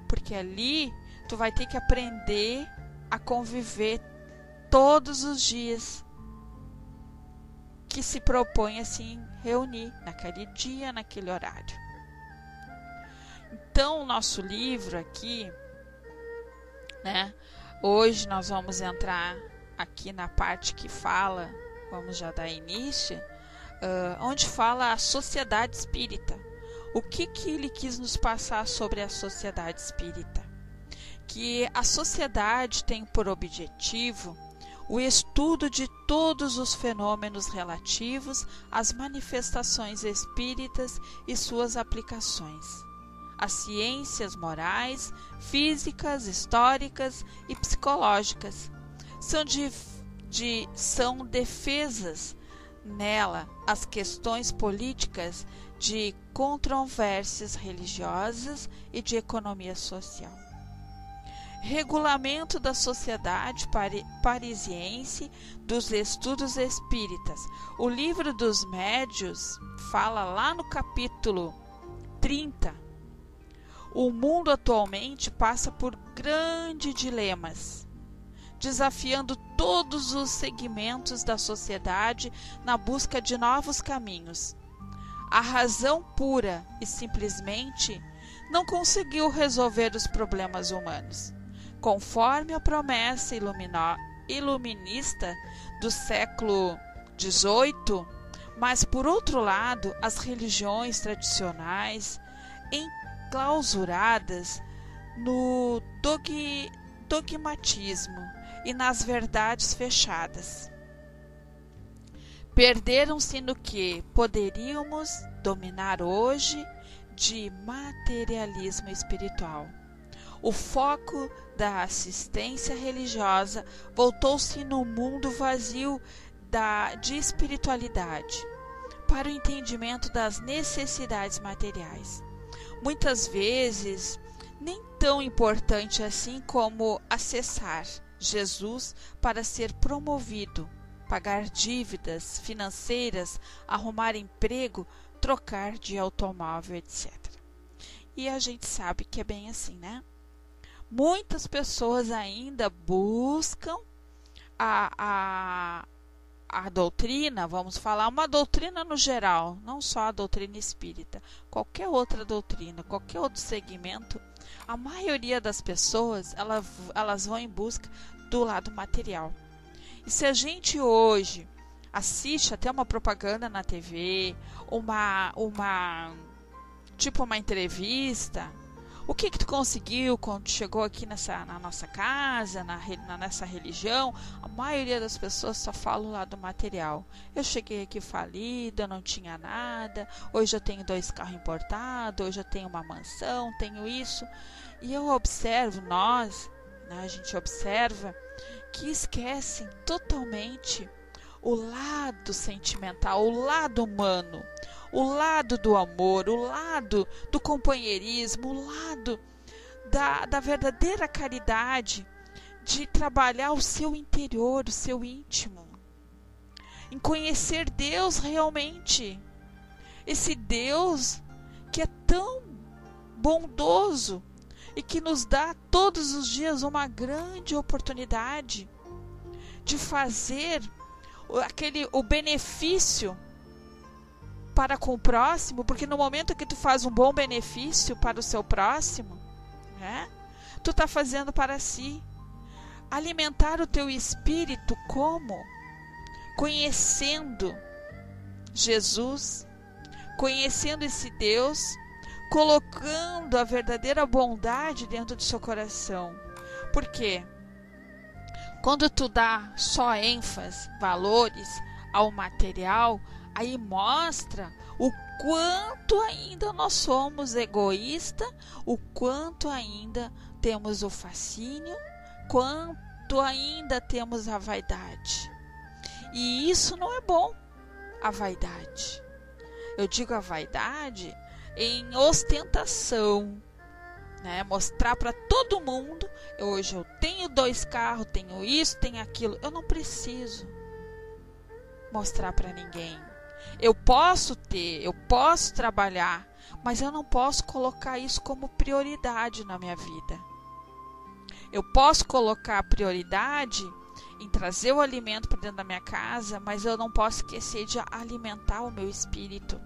porque ali tu vai ter que aprender a conviver todos os dias que se propõe assim reunir naquele dia, naquele horário. Então, o nosso livro aqui, né? Hoje nós vamos entrar aqui na parte que fala, vamos já dar início, onde fala a sociedade espírita. o que ele quis nos passar sobre a sociedade espírita? Que a sociedade tem por objetivo o estudo de todos os fenômenos relativos às manifestações espíritas e suas aplicações, as ciências morais, físicas, históricas e psicológicas. São defesas nela as questões políticas de controvérsias religiosas e de economia social. Regulamento da Sociedade Parisiense dos Estudos Espíritas. O Livro dos Médiuns fala lá no capítulo 30. O mundo atualmente passa por grandes dilemas, desafiando todos os segmentos da sociedade na busca de novos caminhos. A razão pura e simplesmente não conseguiu resolver os problemas humanos, conforme a promessa iluminista do século XVIII, mas, por outro lado, as religiões tradicionais, enclausuradas no dogmatismo e nas verdades fechadas, perderam-se no que poderíamos dominar hoje de materialismo espiritual. O foco da assistência religiosa voltou-se no mundo vazio de espiritualidade, para o entendimento das necessidades materiais. Muitas vezes, nem tão importante assim como acessar Jesus para ser promovido, pagar dívidas financeiras, arrumar emprego, trocar de automóvel, etc. E a gente sabe que é bem assim, né? Muitas pessoas ainda buscam a doutrina, vamos falar, uma doutrina no geral, não só a doutrina espírita, qualquer outra doutrina, qualquer outro segmento. A maioria das pessoas, elas vão em busca do lado material. E se a gente hoje assiste até uma propaganda na TV, uma entrevista, o que tu conseguiu quando chegou aqui na nossa casa, nessa religião? A maioria das pessoas só fala o lado material. Eu cheguei aqui falida, eu não tinha nada, hoje eu tenho 2 carros importados, hoje eu tenho uma mansão, tenho isso. E eu observo, a gente observa que esquecem totalmente o lado sentimental, o lado humano, o lado do amor, o lado do companheirismo, o lado da verdadeira caridade, de trabalhar o seu interior, o seu íntimo, em conhecer Deus realmente, esse Deus que é tão bondoso e que nos dá todos os dias uma grande oportunidade de fazer o benefício para com o próximo, porque no momento que tu faz um bom benefício para o seu próximo, né, tu está fazendo para si. Alimentar o teu espírito como? Conhecendo Jesus, conhecendo esse Deus, colocando a verdadeira bondade dentro do seu coração. Por quê? Quando tu dá só ênfase, valores ao material, aí mostra o quanto ainda nós somos egoístas, o quanto ainda temos o fascínio, quanto ainda temos a vaidade. E isso não é bom, a vaidade. Eu digo a vaidade em ostentação, né? Mostrar para todo mundo, hoje eu tenho 2 carros, tenho isso, tenho aquilo. Eu não preciso mostrar para ninguém. Eu posso ter, eu posso trabalhar, mas eu não posso colocar isso como prioridade na minha vida. Eu posso colocar prioridade em trazer o alimento para dentro da minha casa, mas eu não posso esquecer de alimentar o meu espírito.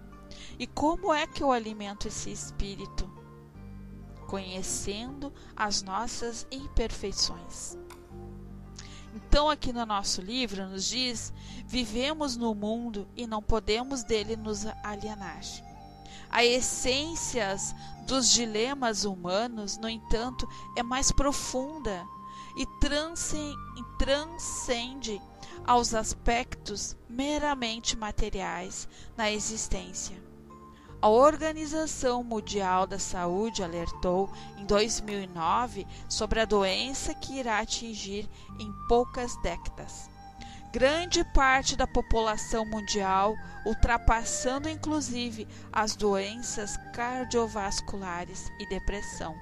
E como é que eu alimento esse espírito? Conhecendo as nossas imperfeições. Então, aqui no nosso livro nos diz: vivemos no mundo e não podemos dele nos alienar. A essência dos dilemas humanos, no entanto, é mais profunda e transcende aos aspectos meramente materiais na existência. A Organização Mundial da Saúde alertou em 2009 sobre a doença que irá atingir em poucas décadas grande parte da população mundial, ultrapassando inclusive as doenças cardiovasculares e depressão.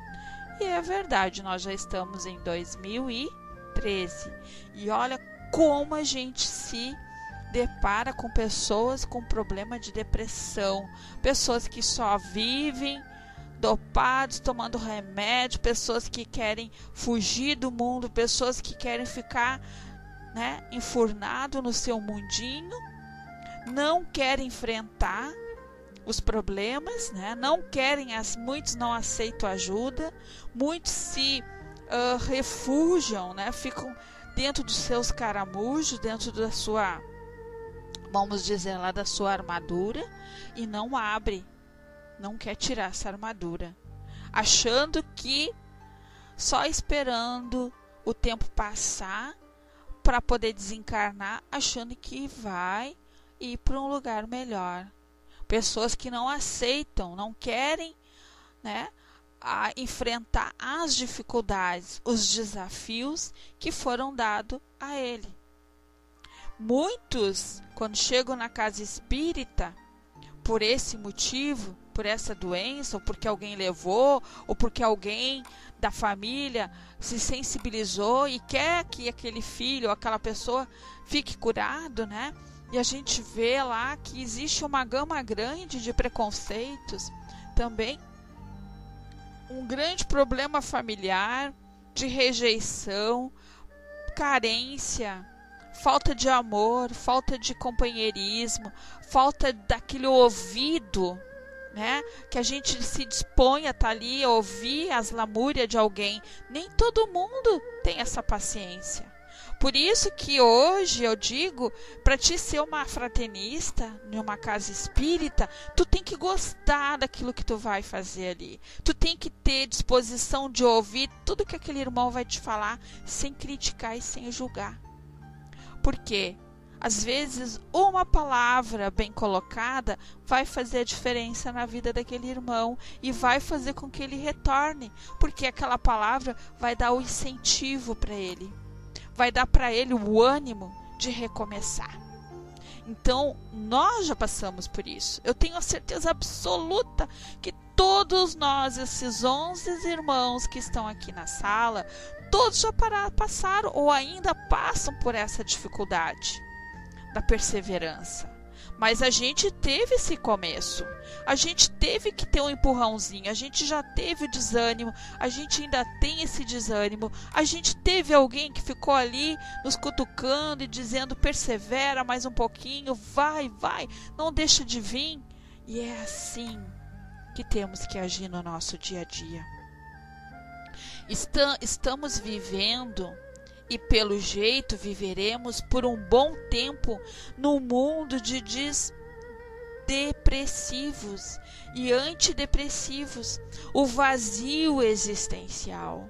E é verdade, nós já estamos em 2013 e olha como a gente se depara com pessoas com problema de depressão, pessoas que só vivem dopados, tomando remédio, pessoas que querem fugir do mundo, pessoas que querem ficar, enfurnado no seu mundinho, não querem enfrentar os problemas, não querem, muitos não aceitam ajuda, muitos se refugiam, ficam dentro dos seus caramujos, dentro da sua, vamos dizer lá, da sua armadura, e não abre, não quer tirar essa armadura, achando que só esperando o tempo passar para poder desencarnar, achando que vai ir para um lugar melhor. Pessoas que não aceitam, não querem, enfrentar as dificuldades, os desafios que foram dados a ele. Muitos, quando chegam na casa espírita, por esse motivo, por essa doença, ou porque alguém levou, ou porque alguém da família se sensibilizou e quer que aquele filho ou aquela pessoa fique curado, E a gente vê lá que existe uma gama grande de preconceitos, também um grande problema familiar, de rejeição, carência, falta de amor, falta de companheirismo, falta daquele ouvido, que a gente se dispõe a estar ali, a ouvir as lamúrias de alguém. Nem todo mundo tem essa paciência. Por isso que hoje eu digo, para te ser uma fraternista em uma casa espírita, tu tem que gostar daquilo que tu vai fazer ali. Tu tem que ter disposição de ouvir tudo que aquele irmão vai te falar, sem criticar e sem julgar. Por quê? Às vezes, uma palavra bem colocada vai fazer a diferença na vida daquele irmão e vai fazer com que ele retorne, porque aquela palavra vai dar o incentivo para ele, vai dar para ele o ânimo de recomeçar. Então, nós já passamos por isso. Eu tenho a certeza absoluta que todos nós, esses 11 irmãos que estão aqui na sala, todos já passaram ou ainda passam por essa dificuldade da perseverança. Mas a gente teve esse começo, a gente teve que ter um empurrãozinho, a gente já teve o desânimo, a gente ainda tem esse desânimo, a gente teve alguém que ficou ali nos cutucando e dizendo: persevera mais um pouquinho, vai, não deixa de vir. E é assim que temos que agir no nosso dia a dia. Estamos vivendo, e pelo jeito viveremos por um bom tempo, num mundo de depressivos e antidepressivos, o vazio existencial,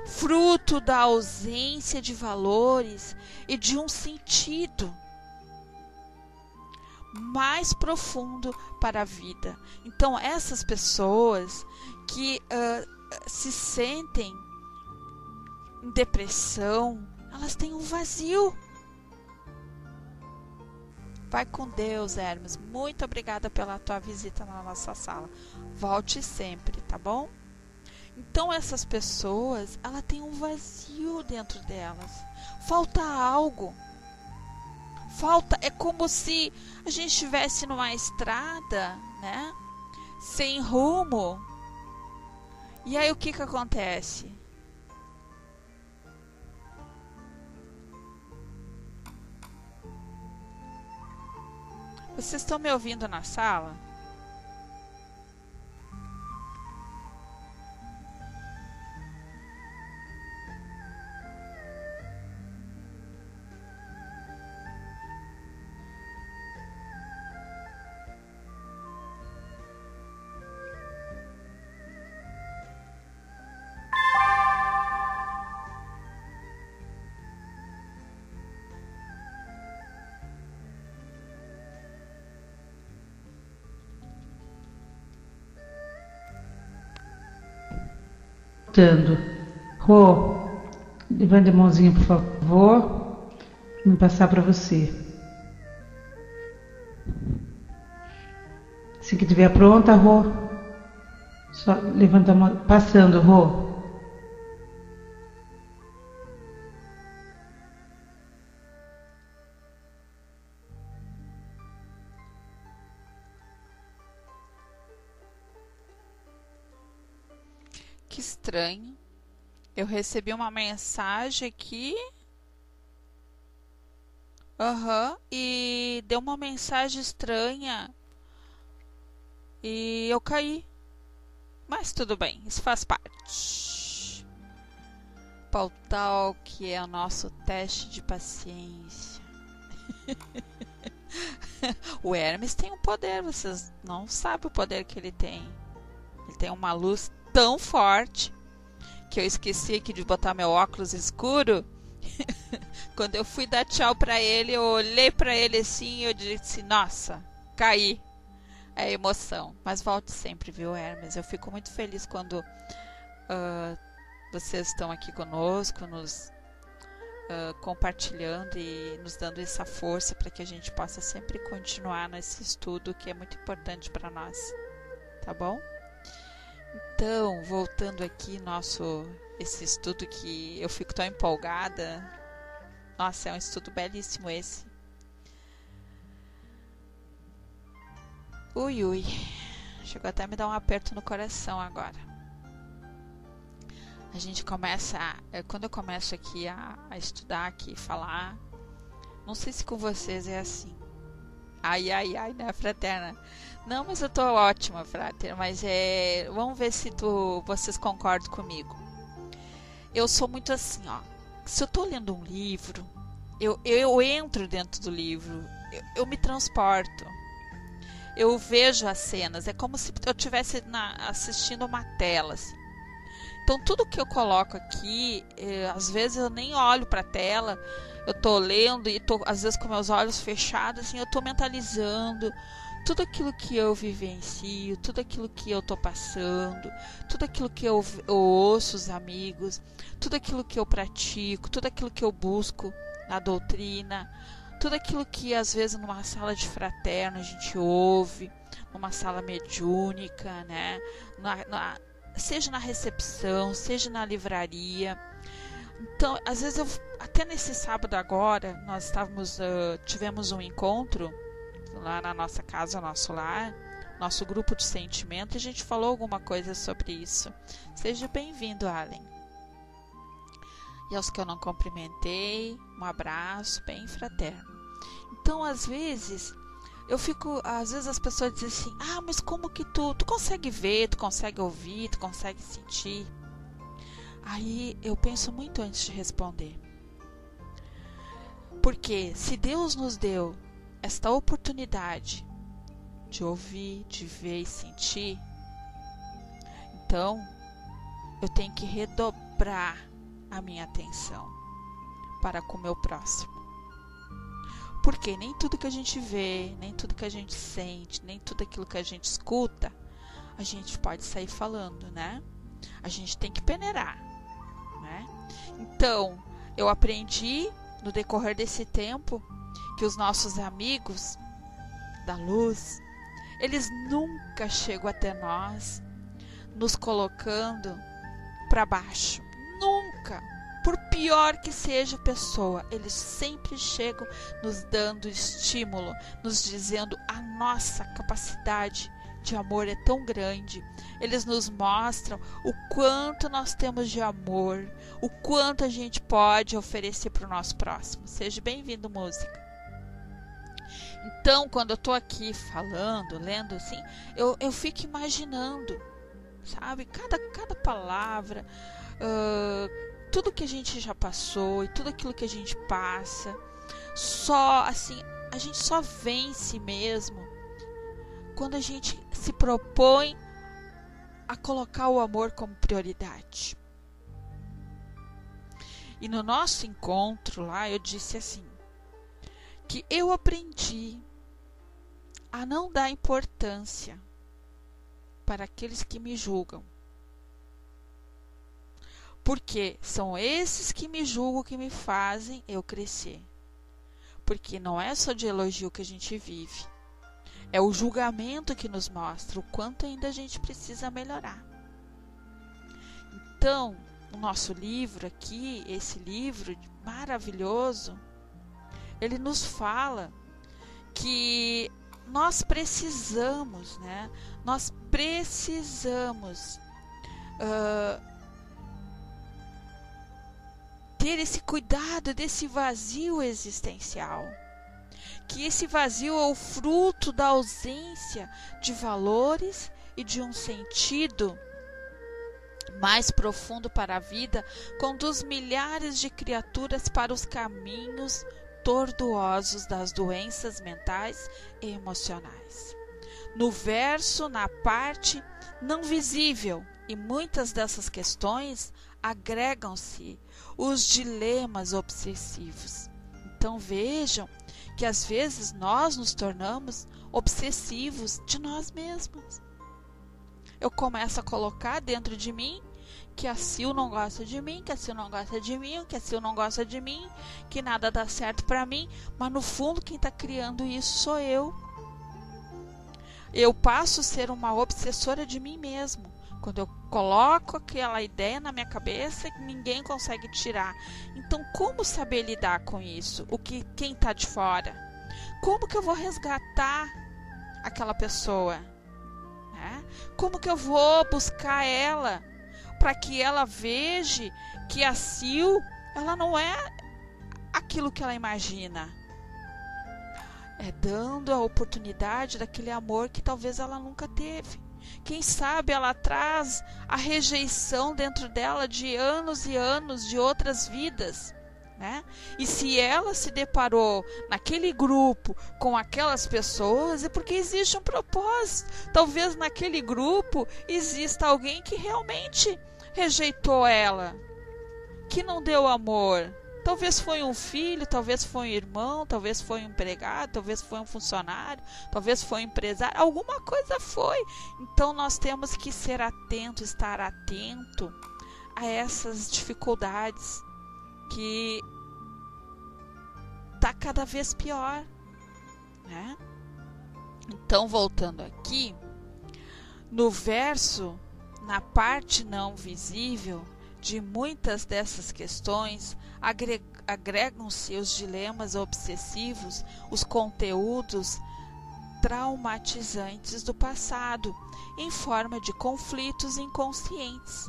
fruto da ausência de valores e de um sentido mais profundo para a vida. Então, essas pessoas que se sentem em depressão, elas têm um vazio. Vai com Deus, Hermes. Muito obrigada pela tua visita na nossa sala. Volte sempre, tá bom? Então essas pessoas, elas têm um vazio dentro delas. Falta algo. É como se a gente estivesse numa estrada, sem rumo. E aí o que acontece? Vocês estão me ouvindo na sala? escutando. Rô, levante a mãozinha, por favor. Vou passar para você. Se que estiver pronta, Rô, só levanta a mão. Passando, Rô. Que estranho. Eu recebi uma mensagem aqui. E deu uma mensagem estranha. E eu caí. Mas tudo bem, isso faz parte. Pautal, que é o nosso teste de paciência. O Hermes tem um poder, vocês não sabem o poder que ele tem. Ele tem uma luz tão forte que eu esqueci aqui de botar meu óculos escuro. Quando eu fui dar tchau pra ele, eu olhei pra ele assim e eu disse, nossa, caí. É emoção. Mas volte sempre, viu, Hermes? Eu fico muito feliz quando vocês estão aqui conosco, nos compartilhando e nos dando essa força para que a gente possa sempre continuar nesse estudo que é muito importante para nós. Tá bom? Então, voltando aqui esse estudo que eu fico tão empolgada. Nossa, é um estudo belíssimo esse. Ui, chegou até a me dar um aperto no coração agora. A gente começa, quando eu começo aqui a estudar aqui, falar, não sei se com vocês é assim. Ai, né, fraterna? Não, mas eu tô ótima, frater, mas vamos ver se vocês concordam comigo. Eu sou muito assim, ó. Se eu tô lendo um livro, eu entro dentro do livro, eu me transporto. Eu vejo as cenas, é como se eu estivesse assistindo uma tela, assim. Então, tudo que eu coloco aqui, às vezes eu nem olho para a tela, eu tô lendo e tô, às vezes, com meus olhos fechados, assim, eu tô mentalizando tudo aquilo que eu vivencio, tudo aquilo que eu tô passando, tudo aquilo que eu ouço os amigos, tudo aquilo que eu pratico, tudo aquilo que eu busco na doutrina, tudo aquilo que às vezes numa sala de fraterno a gente ouve, numa sala mediúnica, né? Seja na recepção, seja na livraria. Então, às vezes até nesse sábado agora, nós tivemos um encontro lá na nossa casa, nosso lar, nosso grupo de sentimento, e a gente falou alguma coisa sobre isso. Seja bem-vindo, Allen. E aos que eu não cumprimentei, um abraço bem fraterno. Então, às vezes as pessoas dizem assim, mas como que tu consegue ver, tu consegue ouvir, tu consegue sentir? Aí eu penso muito antes de responder. Porque se Deus nos deu esta oportunidade de ouvir, de ver e sentir, então eu tenho que redobrar a minha atenção para com o meu próximo. Porque nem tudo que a gente vê, nem tudo que a gente sente, nem tudo aquilo que a gente escuta, a gente pode sair falando, né? A gente tem que peneirar, né? Então, eu aprendi no decorrer desse tempo que os nossos amigos da luz, eles nunca chegam até nós nos colocando para baixo. Nunca! Por pior que seja a pessoa, eles sempre chegam nos dando estímulo, nos dizendo a nossa capacidade de amor é tão grande. Eles nos mostram o quanto nós temos de amor, o quanto a gente pode oferecer para o nosso próximo. Seja bem-vindo, música. Então, quando eu estou aqui falando, lendo assim, eu fico imaginando, sabe? Cada palavra, tudo que a gente já passou e tudo aquilo que a gente passa, a gente só vence mesmo quando a gente se propõe a colocar o amor como prioridade. E no nosso encontro lá, eu disse assim, que eu aprendi a não dar importância para aqueles que me julgam. Porque são esses que me julgam, que me fazem eu crescer. Porque não é só de elogio que a gente vive. É o julgamento que nos mostra o quanto ainda a gente precisa melhorar. Então, o nosso livro aqui, esse livro maravilhoso, ele nos fala que nós precisamos, né? Nós precisamos ter esse cuidado desse vazio existencial. Que esse vazio é o fruto da ausência de valores e de um sentido mais profundo para a vida, conduz milhares de criaturas para os caminhos tortuosos das doenças mentais e emocionais. No verso, na parte não visível, e muitas dessas questões agregam-se os dilemas obsessivos. Então vejam que às vezes nós nos tornamos obsessivos de nós mesmos. Eu começo a colocar dentro de mim que a Sil não gosta de mim, que a Sil não gosta de mim, que a Sil não gosta de mim, que nada dá certo para mim, mas no fundo quem está criando isso sou eu. Eu passo a ser uma obsessora de mim mesmo. Quando eu coloco aquela ideia na minha cabeça, ninguém consegue tirar. Então, como saber lidar com isso? Quem está de fora? Como que eu vou resgatar aquela pessoa? Como que eu vou buscar ela para que ela veja que a Sil, ela não é aquilo que ela imagina? É dando a oportunidade daquele amor que talvez ela nunca teve. Quem sabe ela traz a rejeição dentro dela de anos e anos de outras vidas, né? E se ela se deparou naquele grupo com aquelas pessoas, é porque existe um propósito. Talvez naquele grupo exista alguém que realmente rejeitou ela, que não deu amor. Talvez foi um filho, talvez foi um irmão, talvez foi um empregado, talvez foi um funcionário, talvez foi um empresário, alguma coisa foi. Então nós temos que ser atento, estar atento a essas dificuldades que está cada vez pior, né? Então, voltando aqui, no verso, na parte não visível de muitas dessas questões, agregam-se os dilemas obsessivos, os conteúdos traumatizantes do passado, em forma de conflitos inconscientes.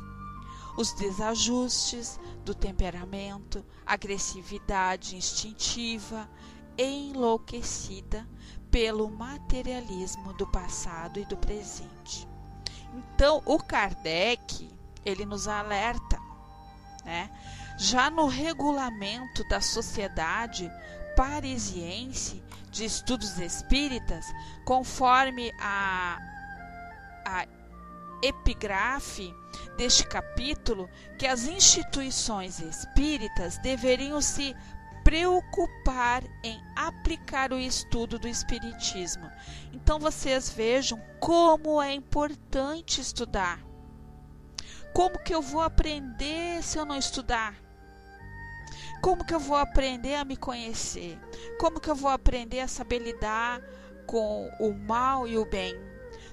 Os desajustes do temperamento, agressividade instintiva e enlouquecida pelo materialismo do passado e do presente. Então, o Kardec, ele nos alerta, né? Já no regulamento da Sociedade Parisiense de Estudos Espíritas, conforme a epígrafe deste capítulo, que as instituições espíritas deveriam se preocupar em aplicar o estudo do Espiritismo. Então vocês vejam como é importante estudar. Como que eu vou aprender se eu não estudar? Como que eu vou aprender a me conhecer? Como que eu vou aprender a saber lidar com o mal e o bem?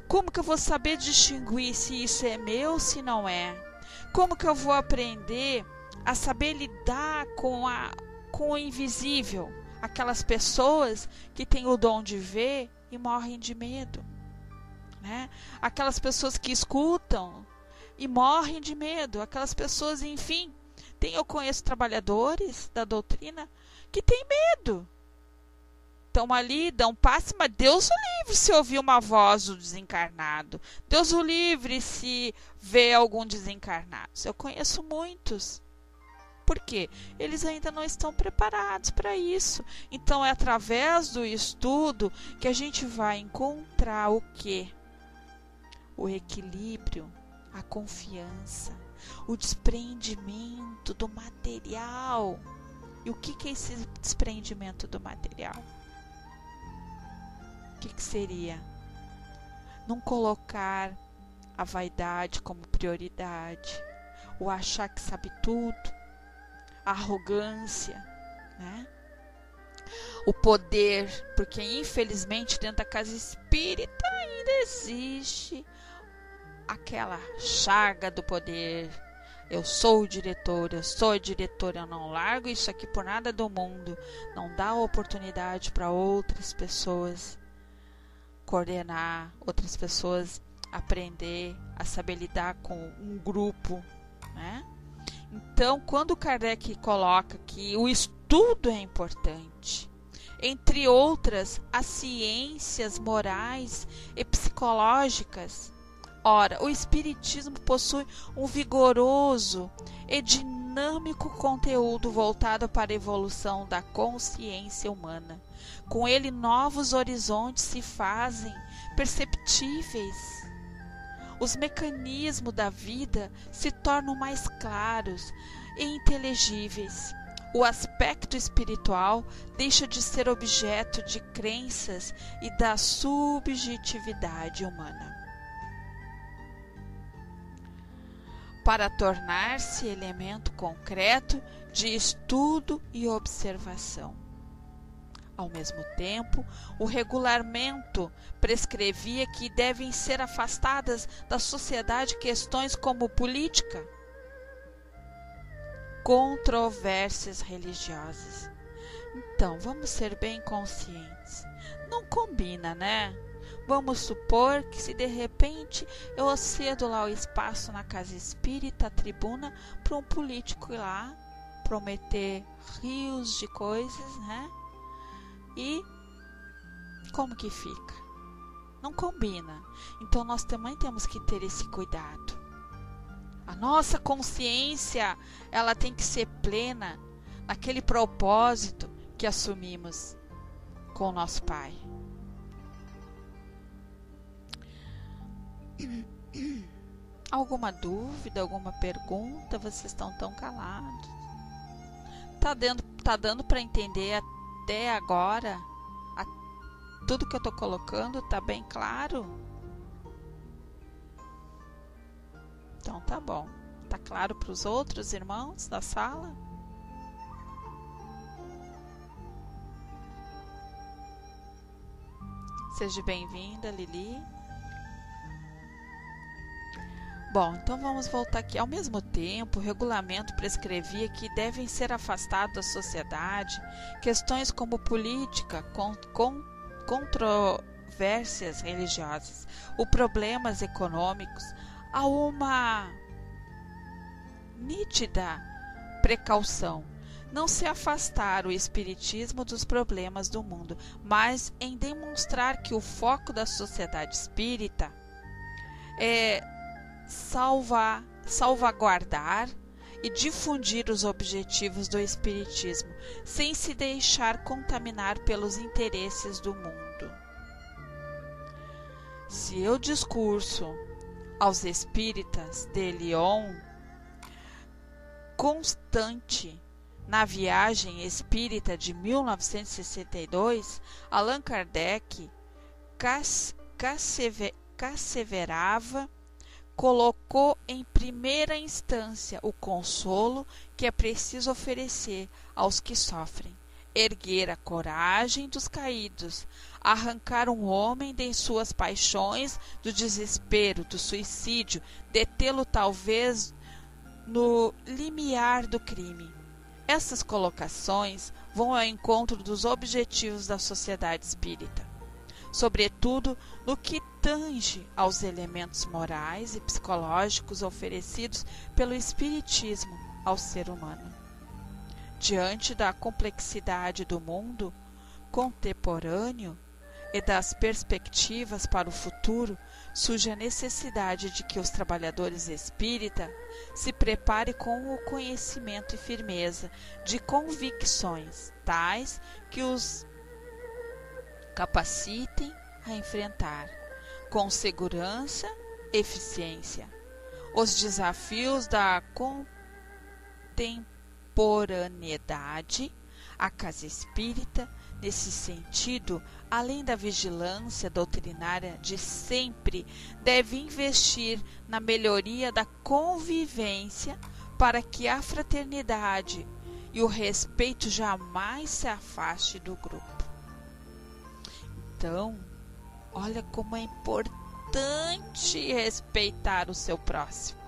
Como que eu vou saber distinguir se isso é meu, se não é? Como que eu vou aprender a saber lidar com o invisível? Aquelas pessoas que têm o dom de ver e morrem de medo, né? Aquelas pessoas que escutam e morrem de medo. Aquelas pessoas, enfim, eu conheço trabalhadores da doutrina que têm medo. Estão ali, dão passe, mas Deus o livre se ouvir uma voz do desencarnado. Deus o livre se vê algum desencarnado. Eu conheço muitos. Por quê? Eles ainda não estão preparados para isso. Então é através do estudo que a gente vai encontrar o quê? O equilíbrio, a confiança, o desprendimento do material. E o que é esse desprendimento do material? O que seria? Não colocar a vaidade como prioridade, o achar que sabe tudo, a arrogância, né? O poder, porque infelizmente dentro da casa espírita ainda existe aquela chaga do poder. Eu sou o diretor, eu sou a diretora, eu não largo isso aqui por nada do mundo. Não dá oportunidade para outras pessoas coordenar, outras pessoas aprender a saber lidar com um grupo, né? Então, quando Kardec coloca que o estudo é importante, entre outras, as ciências morais e psicológicas, ora, o Espiritismo possui um vigoroso e dinâmico conteúdo voltado para a evolução da consciência humana. Com ele, novos horizontes se fazem perceptíveis. Os mecanismos da vida se tornam mais claros e inteligíveis. O aspecto espiritual deixa de ser objeto de crenças e da subjetividade humana, para tornar-se elemento concreto de estudo e observação. Ao mesmo tempo, o regulamento prescrevia que devem ser afastadas da sociedade questões como política, controvérsias religiosas. Então, vamos ser bem conscientes. Não combina, né? Vamos supor que se de repente eu cedo lá o espaço na casa espírita, a tribuna, para um político ir lá prometer rios de coisas, né? E como que fica? Não combina. Então nós também temos que ter esse cuidado. A nossa consciência, ela tem que ser plena naquele propósito que assumimos com o nosso Pai. Alguma dúvida, alguma pergunta? Vocês estão tão calados. Tá dando para entender até agora? Tudo que eu tô colocando tá bem claro? Então tá bom. Tá claro para os outros irmãos da sala? Seja bem-vinda, Lili. Bom, então vamos voltar aqui. Ao mesmo tempo, o regulamento prescrevia que devem ser afastados da sociedade questões como política, controvérsias religiosas, ou problemas econômicos, a uma nítida precaução. Não se afastar o espiritismo dos problemas do mundo, mas em demonstrar que o foco da sociedade espírita é salvaguardar e difundir os objetivos do espiritismo, sem se deixar contaminar pelos interesses do mundo. Se o discurso aos espíritas de Lyon, constante na viagem espírita de 1962, Allan Kardec perseverava, colocou em primeira instância o consolo que é preciso oferecer aos que sofrem, erguer a coragem dos caídos, arrancar um homem de suas paixões, do desespero, do suicídio, detê-lo talvez no limiar do crime. Essas colocações vão ao encontro dos objetivos da sociedade espírita, sobretudo no que tange aos elementos morais e psicológicos oferecidos pelo espiritismo ao ser humano. Diante da complexidade do mundo contemporâneo e das perspectivas para o futuro, surge a necessidade de que os trabalhadores espíritas se preparem com o conhecimento e firmeza de convicções tais que os capacitem a enfrentar com segurança e eficiência os desafios da contemporaneidade. A casa espírita, Nesse sentido, além da vigilância doutrinária de sempre, deve investir na melhoria da convivência para que a fraternidade e o respeito jamais se afaste do grupo. Então, olha como é importante respeitar o seu próximo.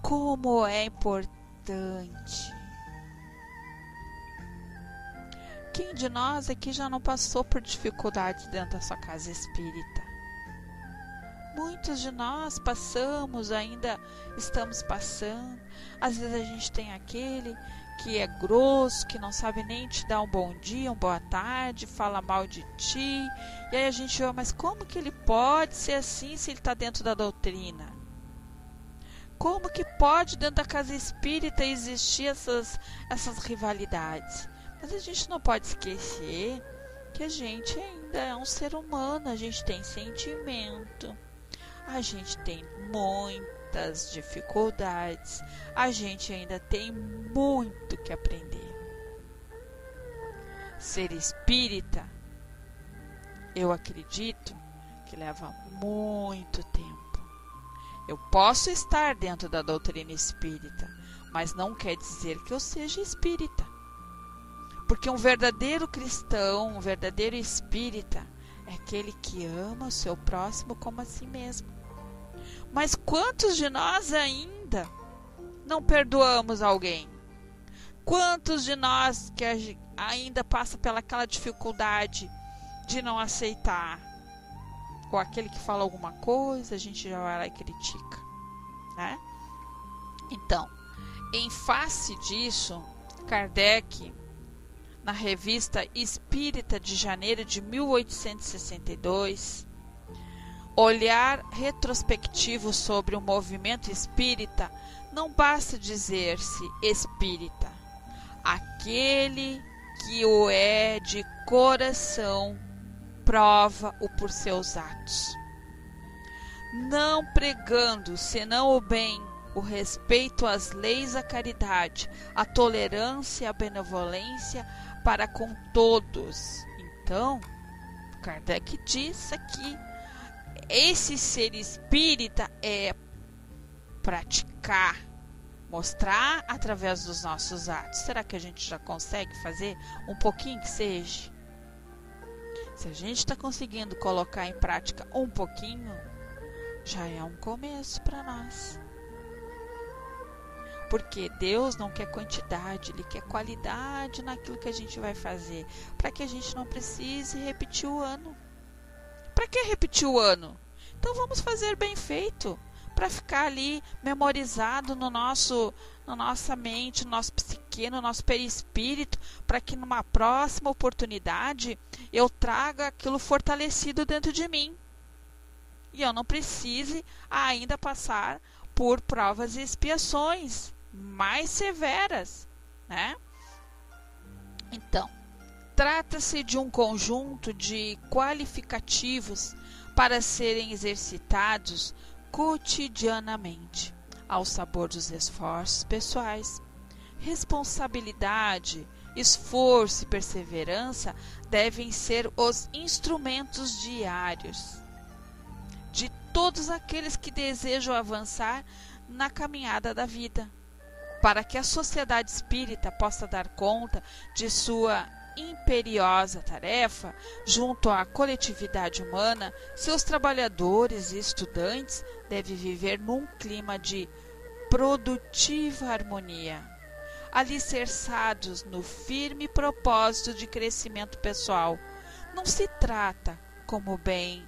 Como é importante. Quem de nós aqui já não passou por dificuldades dentro da sua casa espírita? Muitos de nós passamos, ainda estamos passando. Às vezes a gente tem aquele que é grosso, que não sabe nem te dar um bom dia, uma boa tarde, fala mal de ti. E aí a gente olha, mas como que ele pode ser assim se ele está dentro da doutrina? Como que pode dentro da casa espírita existir essas rivalidades? Mas a gente não pode esquecer que a gente ainda é um ser humano, a gente tem sentimento, a gente tem muitas dificuldades, a gente ainda tem muito que aprender. Ser espírita, eu acredito que leva muito tempo. Eu posso estar dentro da doutrina espírita, mas não quer dizer que eu seja espírita. Porque um verdadeiro cristão, um verdadeiro espírita, é aquele que ama o seu próximo como a si mesmo. Mas quantos de nós ainda não perdoamos alguém? Quantos de nós que ainda passa pelaquela dificuldade de não aceitar? Ou aquele que fala alguma coisa, a gente já vai lá e critica, né? Então, em face disso, Kardec, na revista Espírita de janeiro de 1862, olhar retrospectivo sobre o movimento espírita, não basta dizer-se espírita. Aquele que o é de coração prova-o por seus atos. Não pregando senão o bem, o respeito às leis, a caridade, a tolerância, a benevolência para com todos. Então, Kardec diz aqui, esse ser espírita é praticar, mostrar através dos nossos atos. Será que a gente já consegue fazer um pouquinho que seja? Se a gente está conseguindo colocar em prática um pouquinho, já é um começo para nós. Porque Deus não quer quantidade, Ele quer qualidade naquilo que a gente vai fazer, para que a gente não precise repetir o ano. Para que repetir o ano? Então vamos fazer bem feito, para ficar ali memorizado na nossa mente, no nosso psique, no nosso perispírito, para que numa próxima oportunidade eu traga aquilo fortalecido dentro de mim. E eu não precise ainda passar por provas e expiações mais severas, né? Então, trata-se de um conjunto de qualificativos para serem exercitados cotidianamente, ao sabor dos esforços pessoais. Responsabilidade, esforço e perseverança devem ser os instrumentos diários de todos aqueles que desejam avançar na caminhada da vida. Para que a sociedade espírita possa dar conta de sua imperiosa tarefa junto à coletividade humana, seus trabalhadores e estudantes devem viver num clima de produtiva harmonia, alicerçados no firme propósito de crescimento pessoal. Não se trata, como bem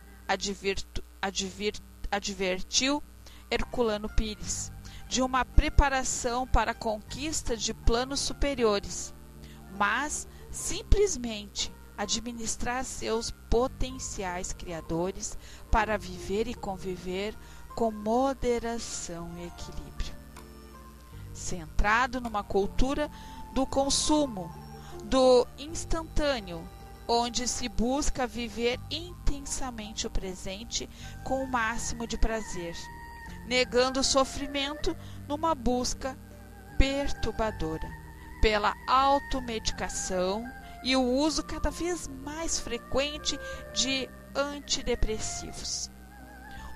advertiu Herculano Pires, de uma preparação para a conquista de planos superiores, mas simplesmente administrar seus potenciais criadores para viver e conviver com moderação e equilíbrio. Centrado numa cultura do consumo, do instantâneo, onde se busca viver intensamente o presente com o máximo de prazer, negando o sofrimento numa busca perturbadora pela automedicação e o uso cada vez mais frequente de antidepressivos.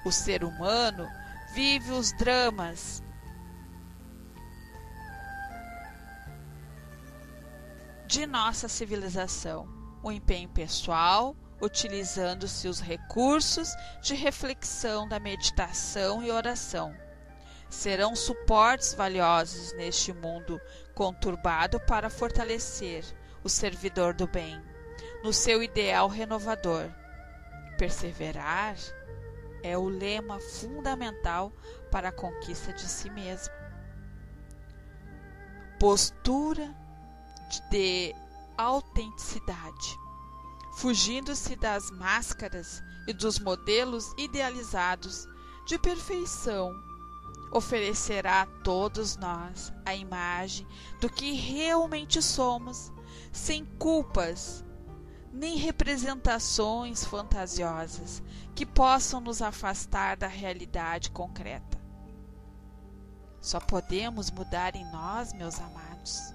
O ser humano vive os dramas de nossa civilização, o empenho pessoal, utilizando-se os recursos de reflexão da meditação e oração. Serão suportes valiosos neste mundo conturbado para fortalecer o servidor do bem no seu ideal renovador. Perseverar é o lema fundamental para a conquista de si mesmo. Postura de autenticidade, fugindo-se das máscaras e dos modelos idealizados de perfeição, oferecerá a todos nós a imagem do que realmente somos, sem culpas nem representações fantasiosas que possam nos afastar da realidade concreta. Só podemos mudar em nós, meus amados,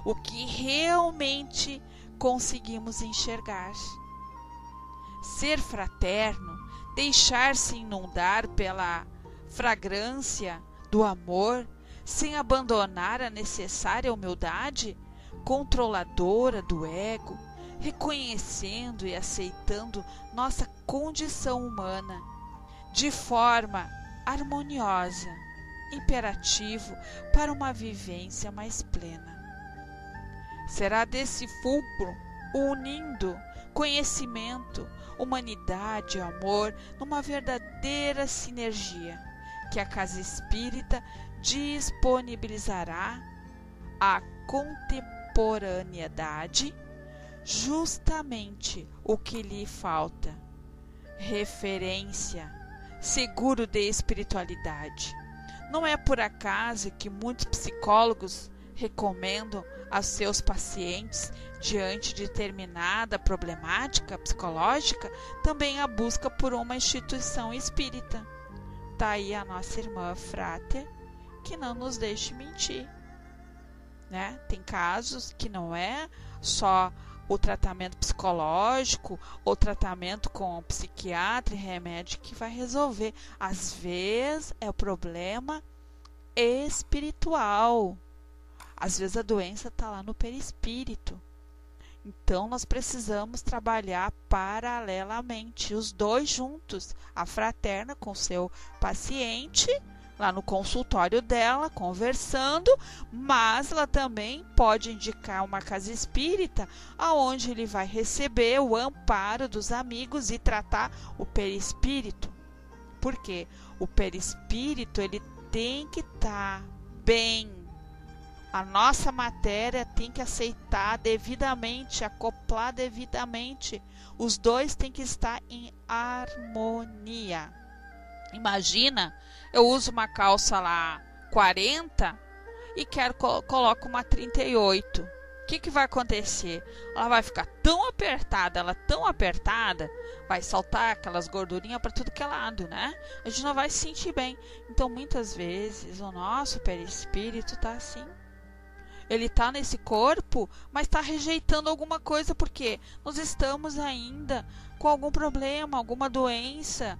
o que realmente conseguimos enxergar. Ser fraterno, deixar-se inundar pela fragrância do amor, sem abandonar a necessária humildade controladora do ego, reconhecendo e aceitando nossa condição humana de forma harmoniosa, imperativo para uma vivência mais plena. Será desse fulcro, unindo conhecimento, humanidade e amor numa verdadeira sinergia, que a Casa Espírita disponibilizará à contemporaneidade justamente o que lhe falta: referência, seguro de espiritualidade. Não é por acaso que muitos psicólogos recomendam aos seus pacientes, diante de determinada problemática psicológica, também a busca por uma instituição espírita. Está aí a nossa irmã Frater, que não nos deixe mentir, né? Tem casos que não é só o tratamento psicológico ou tratamento com psiquiatra e remédio que vai resolver. Às vezes é o problema espiritual. Às vezes a doença está lá no perispírito. Então nós precisamos trabalhar paralelamente, os dois juntos. A fraterna com seu paciente, lá no consultório dela, conversando, mas ela também pode indicar uma casa espírita, aonde ele vai receber o amparo dos amigos e tratar o perispírito. Porque o perispírito ele tem que estar bem. A nossa matéria tem que aceitar devidamente, acoplar devidamente. Os dois têm que estar em harmonia. Imagina, eu uso uma calça lá 40 e coloco uma 38. O que vai acontecer? Ela vai ficar tão apertada, vai saltar aquelas gordurinhas para tudo que é lado, né? A gente não vai se sentir bem. Então, muitas vezes, o nosso perispírito está assim. Ele está nesse corpo, mas está rejeitando alguma coisa, porque nós estamos ainda com algum problema, alguma doença,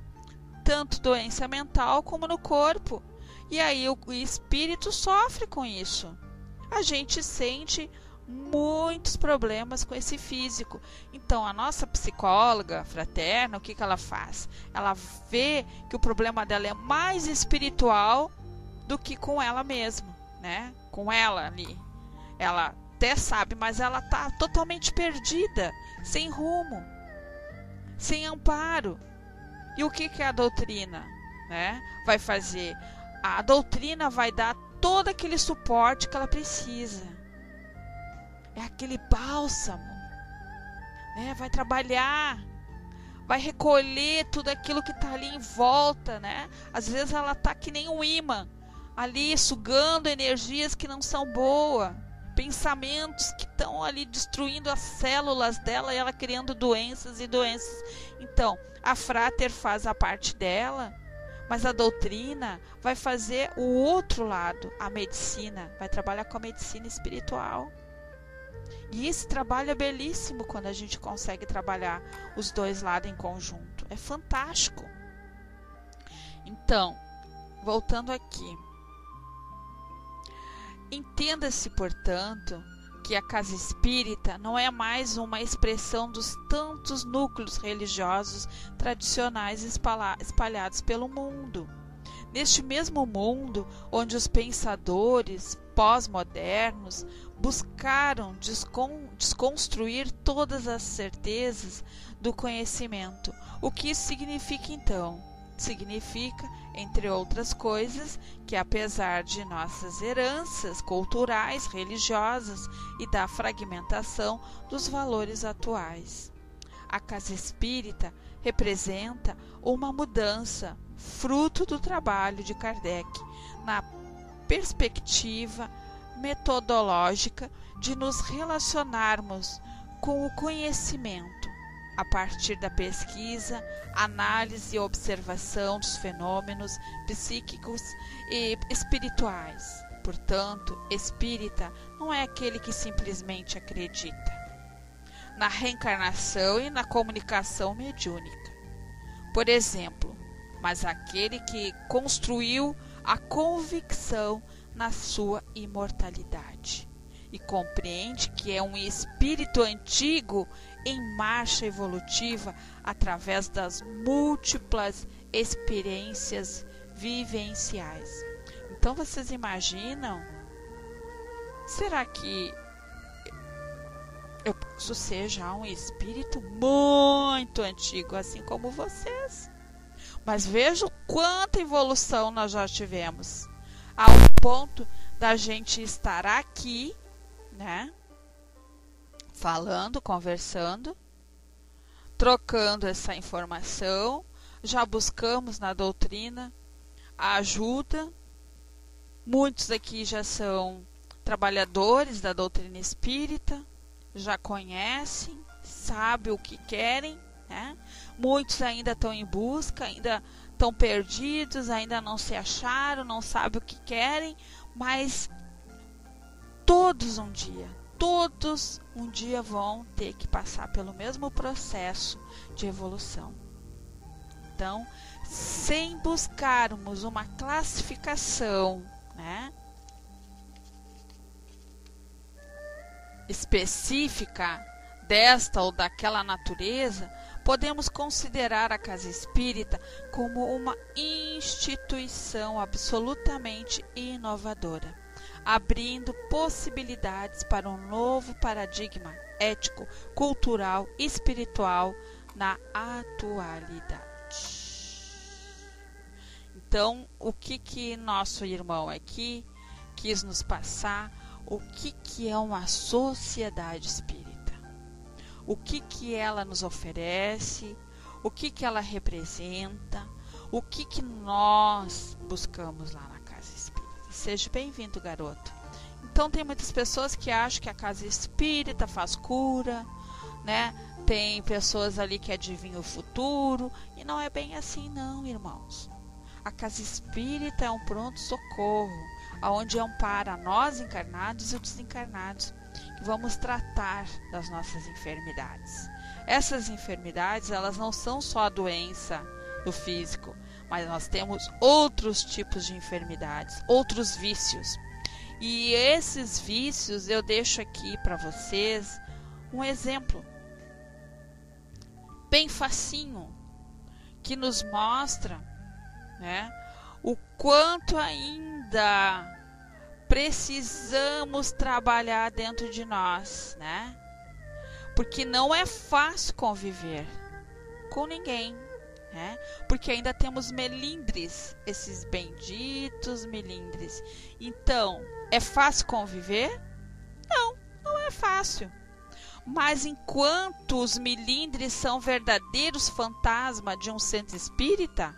tanto doença mental como no corpo. E aí o espírito sofre com isso. A gente sente muitos problemas com esse físico. Então a nossa psicóloga fraterna, o que ela faz? Ela vê que o problema dela é mais espiritual do que com ela mesma, né? Com ela ali. Ela até sabe, mas ela está totalmente perdida, sem rumo, sem amparo. E o que a doutrina, né, vai fazer? A doutrina vai dar todo aquele suporte que ela precisa. É aquele bálsamo, né? Vai trabalhar, vai recolher tudo aquilo que está ali em volta, né? Às vezes ela está que nem um imã, ali sugando energias que não são boas. Pensamentos que estão ali destruindo as células dela e ela criando doenças e doenças. Então, a Frater faz a parte dela, mas a doutrina vai fazer o outro lado, a medicina, vai trabalhar com a medicina espiritual. E esse trabalho é belíssimo quando a gente consegue trabalhar os dois lados em conjunto. É fantástico. Então, voltando aqui. Entenda-se, portanto, que a casa espírita não é mais uma expressão dos tantos núcleos religiosos tradicionais espalhados pelo mundo. Neste mesmo mundo, onde os pensadores pós-modernos buscaram desconstruir todas as certezas do conhecimento. O que isso significa, então? Significa, entre outras coisas, que apesar de nossas heranças culturais, religiosas e da fragmentação dos valores atuais, a casa espírita representa uma mudança, fruto do trabalho de Kardec, na perspectiva metodológica de nos relacionarmos com o conhecimento a partir da pesquisa, análise e observação dos fenômenos psíquicos e espirituais. Portanto, espírita não é aquele que simplesmente acredita na reencarnação e na comunicação mediúnica, por exemplo, mas aquele que construiu a convicção na sua imortalidade e compreende que é um espírito antigo em marcha evolutiva através das múltiplas experiências vivenciais. Então vocês imaginam? Será que eu posso ser já um espírito muito antigo, assim como vocês? Mas veja quanta evolução nós já tivemos, ao ponto da gente estar aqui, né? Falando, conversando, trocando essa informação, já buscamos na doutrina a ajuda. Muitos aqui já são trabalhadores da doutrina espírita, já conhecem, sabem o que querem, né? Muitos ainda estão em busca, ainda estão perdidos, ainda não se acharam, não sabem o que querem, mas todos um dia vão ter que passar pelo mesmo processo de evolução. Então, sem buscarmos uma classificação, né, específica desta ou daquela natureza, podemos considerar a casa espírita como uma instituição absolutamente inovadora, abrindo possibilidades para um novo paradigma ético, cultural e espiritual na atualidade. Então, o que nosso irmão aqui quis nos passar? O que é uma sociedade espírita? O que ela nos oferece? O que ela representa? O que nós buscamos lá na casa espírita? Seja bem-vindo, garoto. Então, tem muitas pessoas que acham que a casa espírita faz cura, né? Tem pessoas ali que adivinham o futuro, e não é bem assim não, irmãos. A casa espírita é um pronto-socorro, onde ampara nós encarnados e os desencarnados, que vamos tratar das nossas enfermidades. Essas enfermidades, elas não são só a doença do físico, mas nós temos outros tipos de enfermidades, outros vícios. E esses vícios eu deixo aqui para vocês um exemplo bem facinho, que nos mostra, né, o quanto ainda precisamos trabalhar dentro de nós, né? Porque não é fácil conviver com ninguém, né? Porque ainda temos melindres, esses benditos melindres. Então, é fácil conviver? Não, não é fácil. Mas enquanto os melindres são verdadeiros fantasmas de um centro espírita,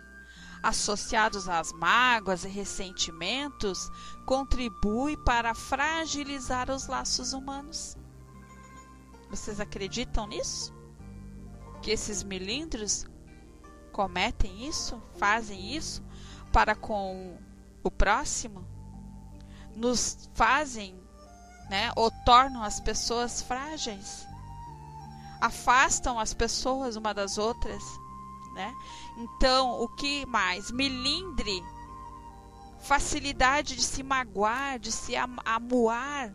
associados às mágoas e ressentimentos, contribui para fragilizar os laços humanos. Vocês acreditam nisso? Que esses melindres cometem isso, fazem isso para com o próximo? Nos fazem né? Ou tornam as pessoas frágeis, afastam as pessoas uma das outras, né? Então, o que mais? Melindre, facilidade de se magoar, de se amuar,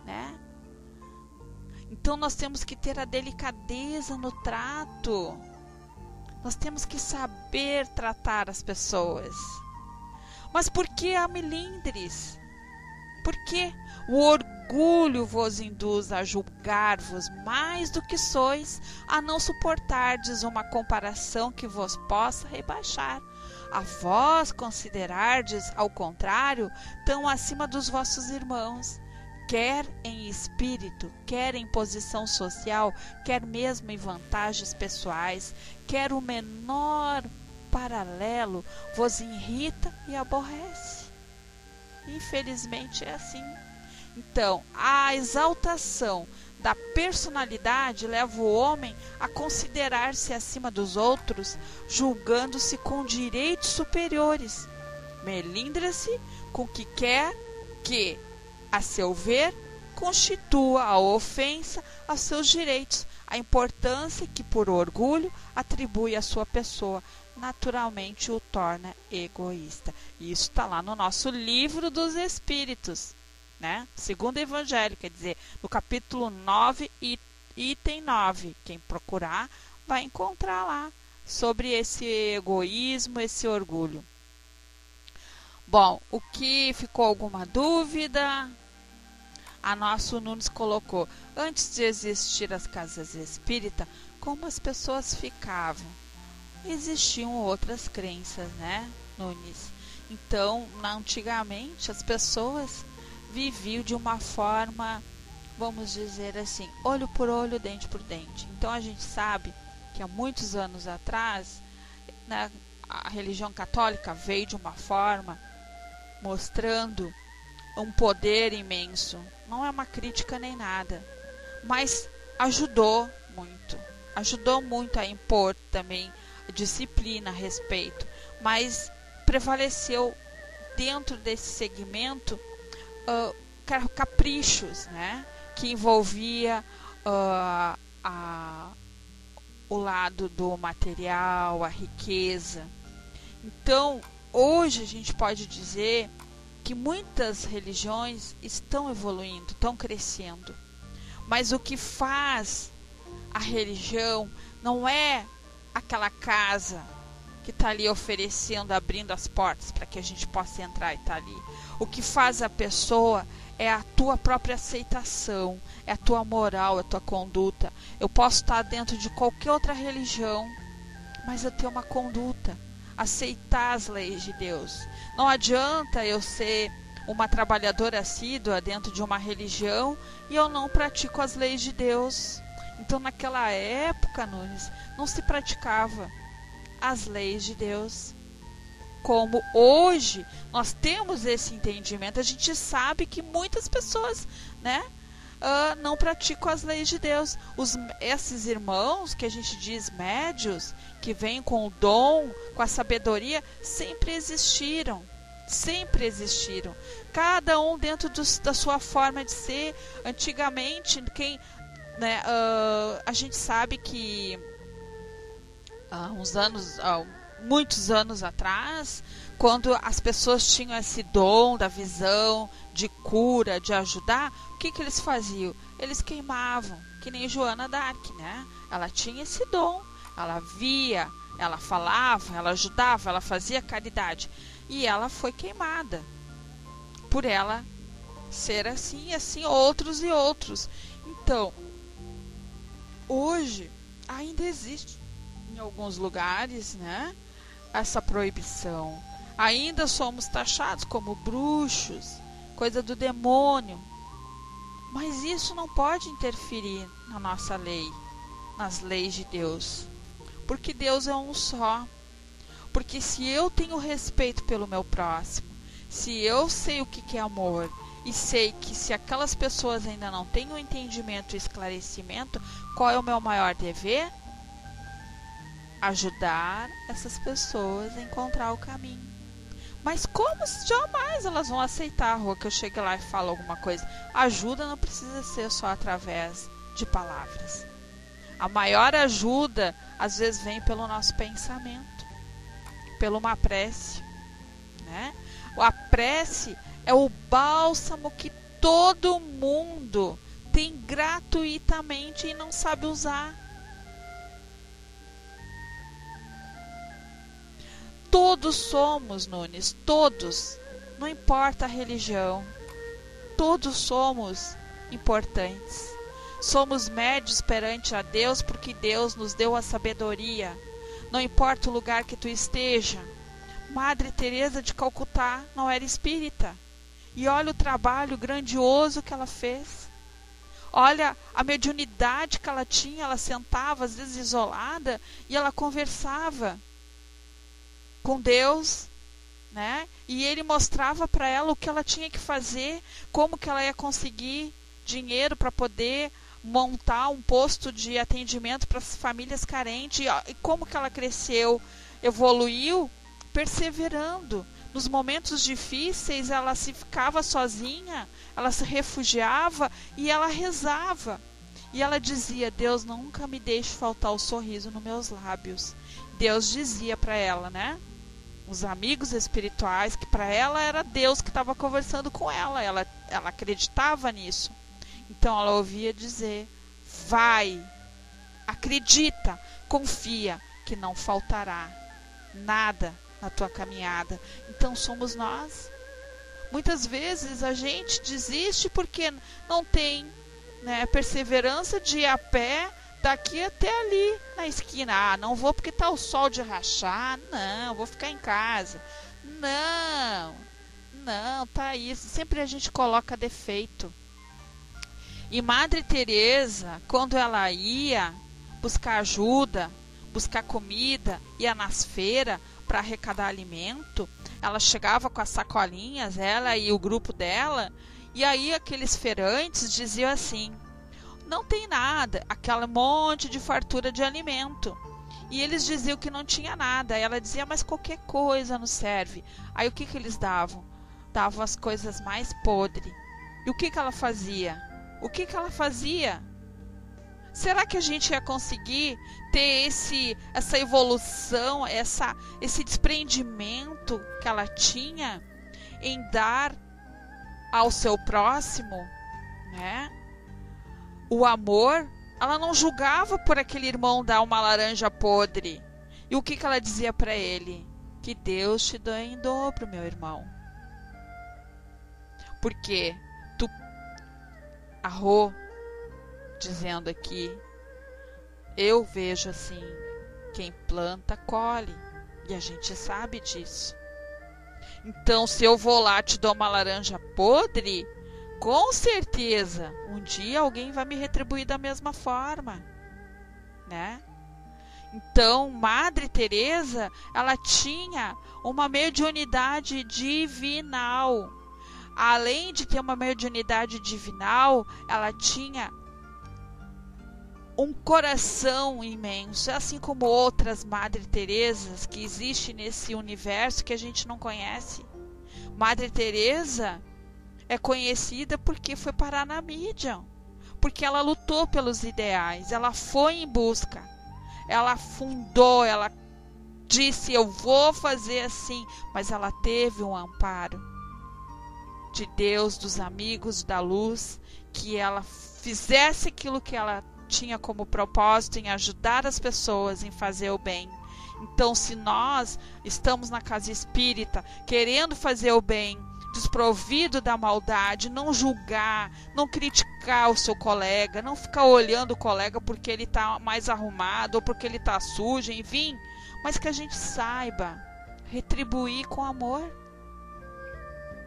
né? Então nós temos que ter a delicadeza no trato. Nós temos que saber tratar as pessoas. Mas por que há melindres? Porque o orgulho vos induz a julgar-vos mais do que sois, a não suportardes uma comparação que vos possa rebaixar. A vós considerardes, ao contrário, tão acima dos vossos irmãos, quer em espírito, quer em posição social, quer mesmo em vantagens pessoais, quer o menor paralelo vos irrita e aborrece. Infelizmente é assim. Então, a exaltação da personalidade leva o homem a considerar-se acima dos outros, julgando-se com direitos superiores. Melindra-se com o que quer que, a seu ver, constitua a ofensa aos seus direitos, a importância que por orgulho atribui à sua pessoa, naturalmente o torna egoísta. Isso está lá no nosso livro dos Espíritos, né? Segundo Evangelho, quer dizer, no capítulo 9, item 9. Quem procurar vai encontrar lá sobre esse egoísmo, esse orgulho. Bom, o que ficou alguma dúvida? A nosso Nunes colocou: antes de existir as casas espíritas, como as pessoas ficavam? Existiam outras crenças, né, Nunes? Então, antigamente, as pessoas viviam de uma forma, vamos dizer assim, olho por olho, dente por dente. Então, a gente sabe que há muitos anos atrás, né, a religião católica veio de uma forma mostrando um poder imenso. Não é uma crítica nem nada, mas ajudou muito a impor também disciplina a respeito, mas prevaleceu dentro desse segmento caprichos, né, que envolvia o lado do material, a riqueza. Então, hoje a gente pode dizer que muitas religiões estão evoluindo, estão crescendo. Mas o que faz a religião não é aquela casa que está ali oferecendo, abrindo as portas para que a gente possa entrar e estar ali. O que faz a pessoa é a tua própria aceitação, é a tua moral, é a tua conduta. Eu posso estar dentro de qualquer outra religião, mas eu tenho uma conduta, aceitar as leis de Deus. Não adianta eu ser uma trabalhadora assídua dentro de uma religião e eu não pratico as leis de Deus. Então, naquela época, Nunes, não se praticava as leis de Deus. Como hoje nós temos esse entendimento, a gente sabe que muitas pessoas, né, não praticam as leis de Deus. Esses irmãos que a gente diz médios, que vêm com o dom, com a sabedoria, sempre existiram. Cada um dentro da sua forma de ser. Antigamente, a gente sabe que muitos anos atrás, quando as pessoas tinham esse dom da visão, de cura, de ajudar, o que eles faziam? Eles queimavam, que nem Joana d'Arc, né? Ela tinha esse dom, ela via, ela falava, ela ajudava, ela fazia caridade, e ela foi queimada por ela ser assim e assim, outros e outros. Então, hoje ainda existe em alguns lugares, né, essa proibição. Ainda somos taxados como bruxos, coisa do demônio. Mas isso não pode interferir na nossa lei, nas leis de Deus. Porque Deus é um só. Porque se eu tenho respeito pelo meu próximo, se eu sei o que é amor, e sei que se aquelas pessoas ainda não têm o entendimento e esclarecimento, qual é o meu maior dever? Ajudar essas pessoas a encontrar o caminho. Mas como jamais elas vão aceitar, Rô, que eu chegue lá e falo alguma coisa? Ajuda não precisa ser só através de palavras. A maior ajuda, às vezes, vem pelo nosso pensamento, pela uma prece, né? A prece é o bálsamo que todo mundo tem gratuitamente e não sabe usar. Todos somos, Nunes, todos, não importa a religião, todos somos importantes. Somos médios perante a Deus porque Deus nos deu a sabedoria. Não importa o lugar que tu esteja. Madre Teresa de Calcutá não era espírita. E olha o trabalho grandioso que ela fez. Olha a mediunidade que ela tinha. Ela sentava, às vezes isolada, e ela conversava com Deus, né? E ele mostrava para ela o que ela tinha que fazer, como que ela ia conseguir dinheiro para poder montar um posto de atendimento para as famílias carentes, e como que ela cresceu, evoluiu, perseverando. Nos momentos difíceis ela se ficava sozinha, ela se refugiava e ela rezava. E ela dizia: Deus, nunca me deixe faltar o sorriso nos meus lábios. Deus dizia para ela, né? Os amigos espirituais, que para ela era Deus que estava conversando com ela. Ela acreditava nisso. Então ela ouvia dizer: vai, acredita, confia que não faltará nada na tua caminhada. Então somos nós. Muitas vezes a gente desiste porque não tem, né, perseverança de ir a pé daqui até ali na esquina. Ah, não vou porque tá o sol de rachar. Não, vou ficar em casa. Não, tá isso. Sempre a gente coloca defeito. E Madre Teresa, quando ela ia buscar ajuda, buscar comida, ia nas feiras para arrecadar alimento, ela chegava com as sacolinhas, ela e o grupo dela, e aí aqueles feirantes diziam assim: não tem nada, aquele monte de fartura de alimento. E eles diziam que não tinha nada. Aí ela dizia: mas qualquer coisa nos serve. Aí o que eles davam? Davam as coisas mais podres. E o que ela fazia? Será que a gente ia conseguir ter essa evolução, esse desprendimento que ela tinha em dar ao seu próximo, né? O amor. Ela não julgava por aquele irmão dar uma laranja podre. E o que ela dizia para ele? Que Deus te dê em dobro, meu irmão. Porque a Rô dizendo aqui, eu vejo assim, quem planta colhe, e a gente sabe disso. Então, se eu vou lá te dou uma laranja podre, com certeza um dia alguém vai me retribuir da mesma forma, né? Então, Madre Teresa, ela tinha uma mediunidade divinal. Além de ter uma mediunidade divinal, ela tinha um coração imenso, assim como outras Madre Teresas que existem nesse universo que a gente não conhece. Madre Teresa é conhecida porque foi parar na mídia, porque ela lutou pelos ideais, ela foi em busca, ela fundou, ela disse: eu vou fazer assim, mas ela teve um amparo de Deus, dos amigos, da luz, que ela fizesse aquilo que ela tinha como propósito, em ajudar as pessoas, em fazer o bem. Então, se nós estamos na casa espírita, querendo fazer o bem, desprovido da maldade, não julgar, não criticar o seu colega, não ficar olhando o colega porque ele está mais arrumado ou porque ele está sujo, enfim, mas que a gente saiba retribuir com amor.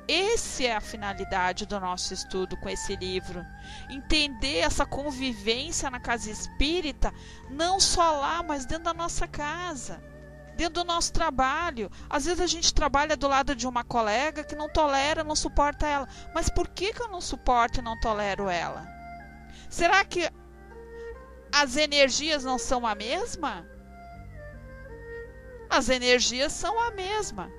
Essa é a finalidade do nosso estudo com esse livro. Entender essa convivência na casa espírita, não só lá, mas dentro da nossa casa, dentro do nosso trabalho. Às vezes a gente trabalha do lado de uma colega que não tolera, não suporta ela. Mas por que eu não suporto e não tolero ela? Será que as energias não são a mesma? As energias são a mesma.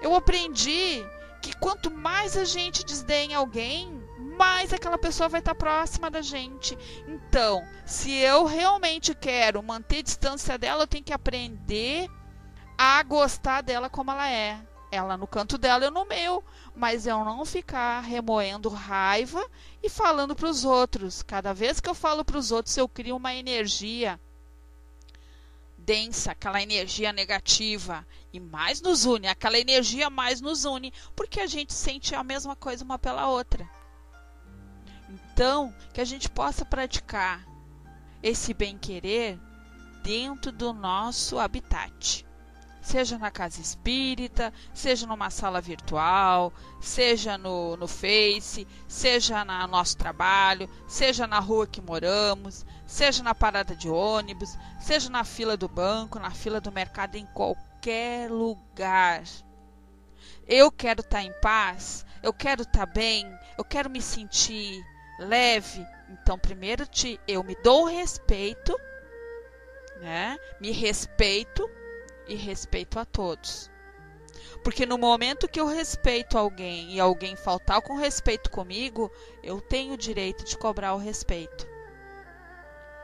Eu aprendi que quanto mais a gente desdenha alguém, mais aquela pessoa vai estar próxima da gente. Então, se eu realmente quero manter distância dela, eu tenho que aprender a gostar dela como ela é. Ela no canto dela, eu no meu. Mas eu não ficar remoendo raiva e falando para os outros. Cada vez que eu falo para os outros, eu crio uma energia densa, aquela energia negativa, e mais nos une, aquela energia mais nos une, porque a gente sente a mesma coisa uma pela outra. Então, que a gente possa praticar esse bem-querer dentro do nosso habitat. Seja na casa espírita, seja numa sala virtual, seja no Face, seja no nosso trabalho, seja na rua que moramos, seja na parada de ônibus, seja na fila do banco, na fila do mercado, em qualquer lugar. Eu quero estar em paz, eu quero estar bem, eu quero me sentir leve. Então, primeiro eu me dou respeito, né? Me respeito e respeito a todos. Porque no momento que eu respeito alguém e alguém faltar com respeito comigo, eu tenho o direito de cobrar o respeito.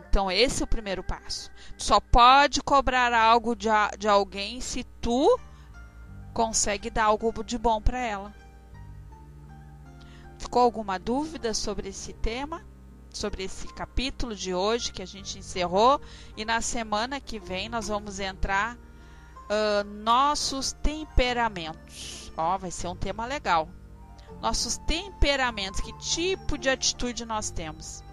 Então esse é o primeiro passo. Tu só pode cobrar algo de alguém se tu consegue dar algo de bom para ela. Ficou alguma dúvida sobre esse tema? Sobre esse capítulo de hoje que a gente encerrou? E na semana que vem nós vamos entrar nossos temperamentos. Vai ser um tema legal. Nossos temperamentos, que tipo de atitude nós temos?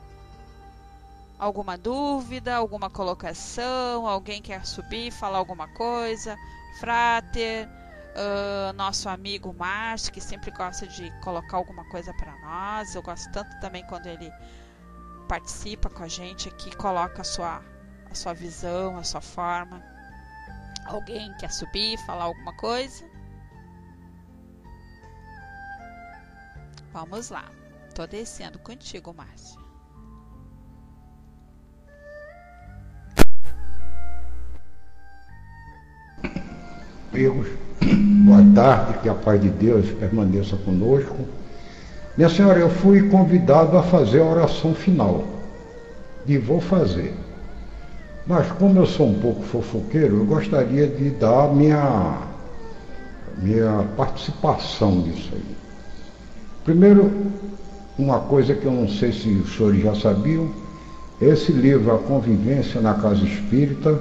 Alguma dúvida, alguma colocação? Alguém quer subir, falar alguma coisa? Frater, nosso amigo Márcio, que sempre gosta de colocar alguma coisa para nós. Eu gosto tanto também quando ele participa com a gente aqui, coloca a sua visão, a sua forma. Alguém quer subir, falar alguma coisa? Vamos lá. Tô descendo contigo, Márcio. Amigos, boa tarde, que a paz de Deus permaneça conosco. Minha senhora, eu fui convidado a fazer a oração final e vou fazer. Mas como eu sou um pouco fofoqueiro, eu gostaria de dar minha participação nisso aí. Primeiro, uma coisa que eu não sei se os senhores já sabiam, esse livro, A Convivência na Casa Espírita,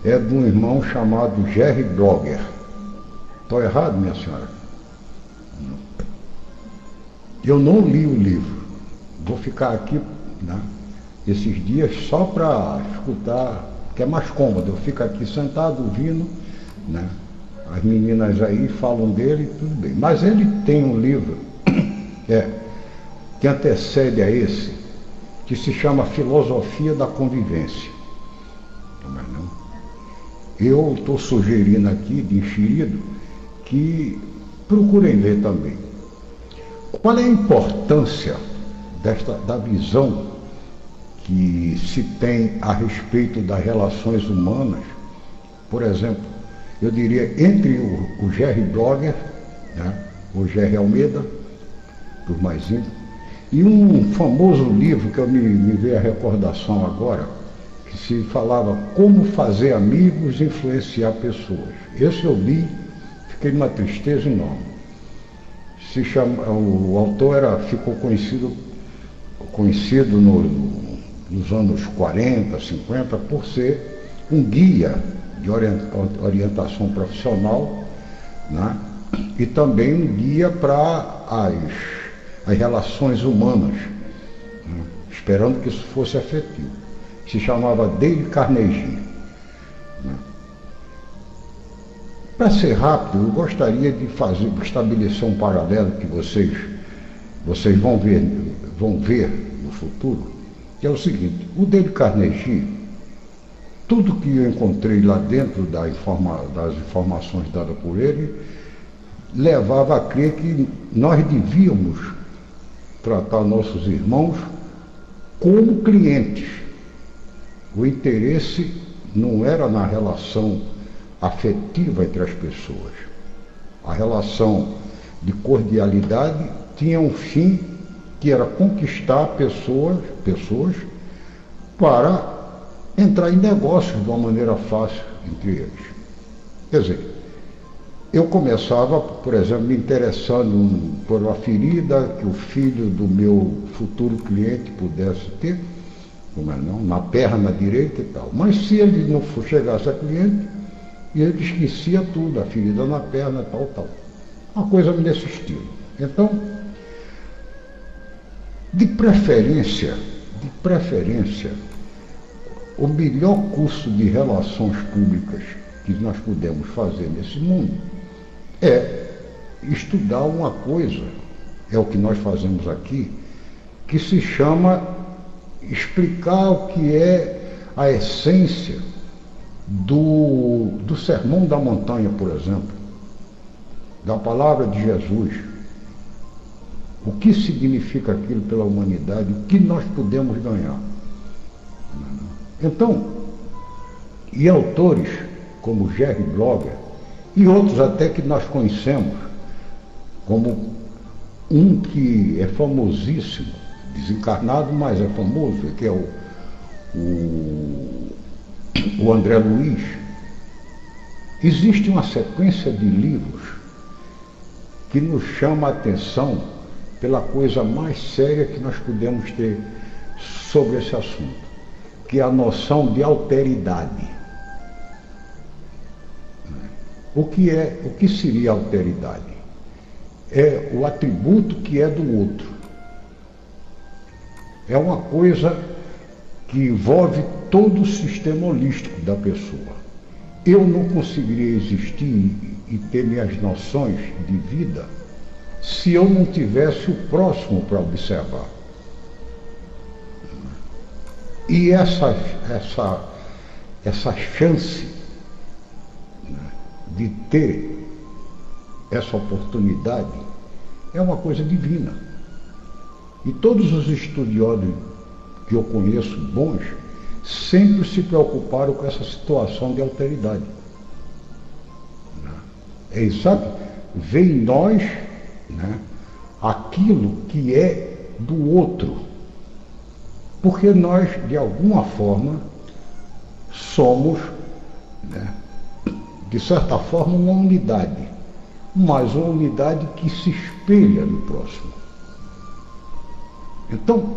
é de um irmão chamado Jerry Blogger. Estou errado, minha senhora? Eu não li o livro. Vou ficar aqui, né, esses dias só para escutar, que é mais cômodo. Eu fico aqui sentado ouvindo, né? As meninas aí falam dele, tudo bem. Mas ele tem um livro que antecede a esse, que se chama Filosofia da Convivência. Mas não. Eu estou sugerindo aqui, de enxerido, que procurem ler também. Qual é a importância da visão que se tem a respeito das relações humanas? Por exemplo, eu diria entre o Jerry Blogger, né, o Jerry Almeida, dos mais íntimos, e um famoso livro que me veio a recordação agora, que se falava Como Fazer Amigos e Influenciar Pessoas. Esse eu li, fiquei numa tristeza enorme. O autor ficou conhecido nos anos 40, 50, por ser um guia de orientação profissional, né? E também um guia para as relações humanas, né? Esperando que isso fosse efetivo. Se chamava Dale Carnegie. Né? Para ser rápido, eu gostaria de estabelecer um paralelo que vocês vão ver no futuro, que é o seguinte: o Dale Carnegie, tudo que eu encontrei lá dentro das informações dadas por ele, levava a crer que nós devíamos tratar nossos irmãos como clientes. O interesse não era na relação afetiva entre as pessoas. A relação de cordialidade tinha um fim que era conquistar pessoas para entrar em negócios de uma maneira fácil entre eles. Quer dizer, eu começava, por exemplo, me interessando por uma ferida que o filho do meu futuro cliente pudesse ter, como é não, na perna direita e tal. Mas se ele não chegasse a cliente, ele esquecia tudo, a ferida na perna, tal. Uma coisa nesse estilo. Então, de preferência, o melhor curso de relações públicas que nós podemos fazer nesse mundo é estudar uma coisa, é o que nós fazemos aqui, que se chama explicar o que é a essência do Sermão da Montanha, por exemplo, da palavra de Jesus. O que significa aquilo pela humanidade, o que nós podemos ganhar. Então, e autores como Jerry Blogger e outros até que nós conhecemos, como um que é famosíssimo, desencarnado, mas é famoso, que é o André Luiz. Existe uma sequência de livros que nos chama a atenção pela coisa mais séria que nós podemos ter sobre esse assunto, que é a noção de alteridade. O que seria alteridade? É o atributo que é do outro. É uma coisa que envolve todo o sistema holístico da pessoa. Eu não conseguiria existir e ter minhas noções de vida se eu não tivesse o próximo para observar. E essa chance, né, de ter essa oportunidade é uma coisa divina. E todos os estudiosos que eu conheço bons sempre se preocuparam com essa situação de alteridade. É exato, ver em nós, né, aquilo que é do outro. Porque nós, de alguma forma, somos, né, de certa forma, uma unidade, mas uma unidade que se espelha no próximo. Então,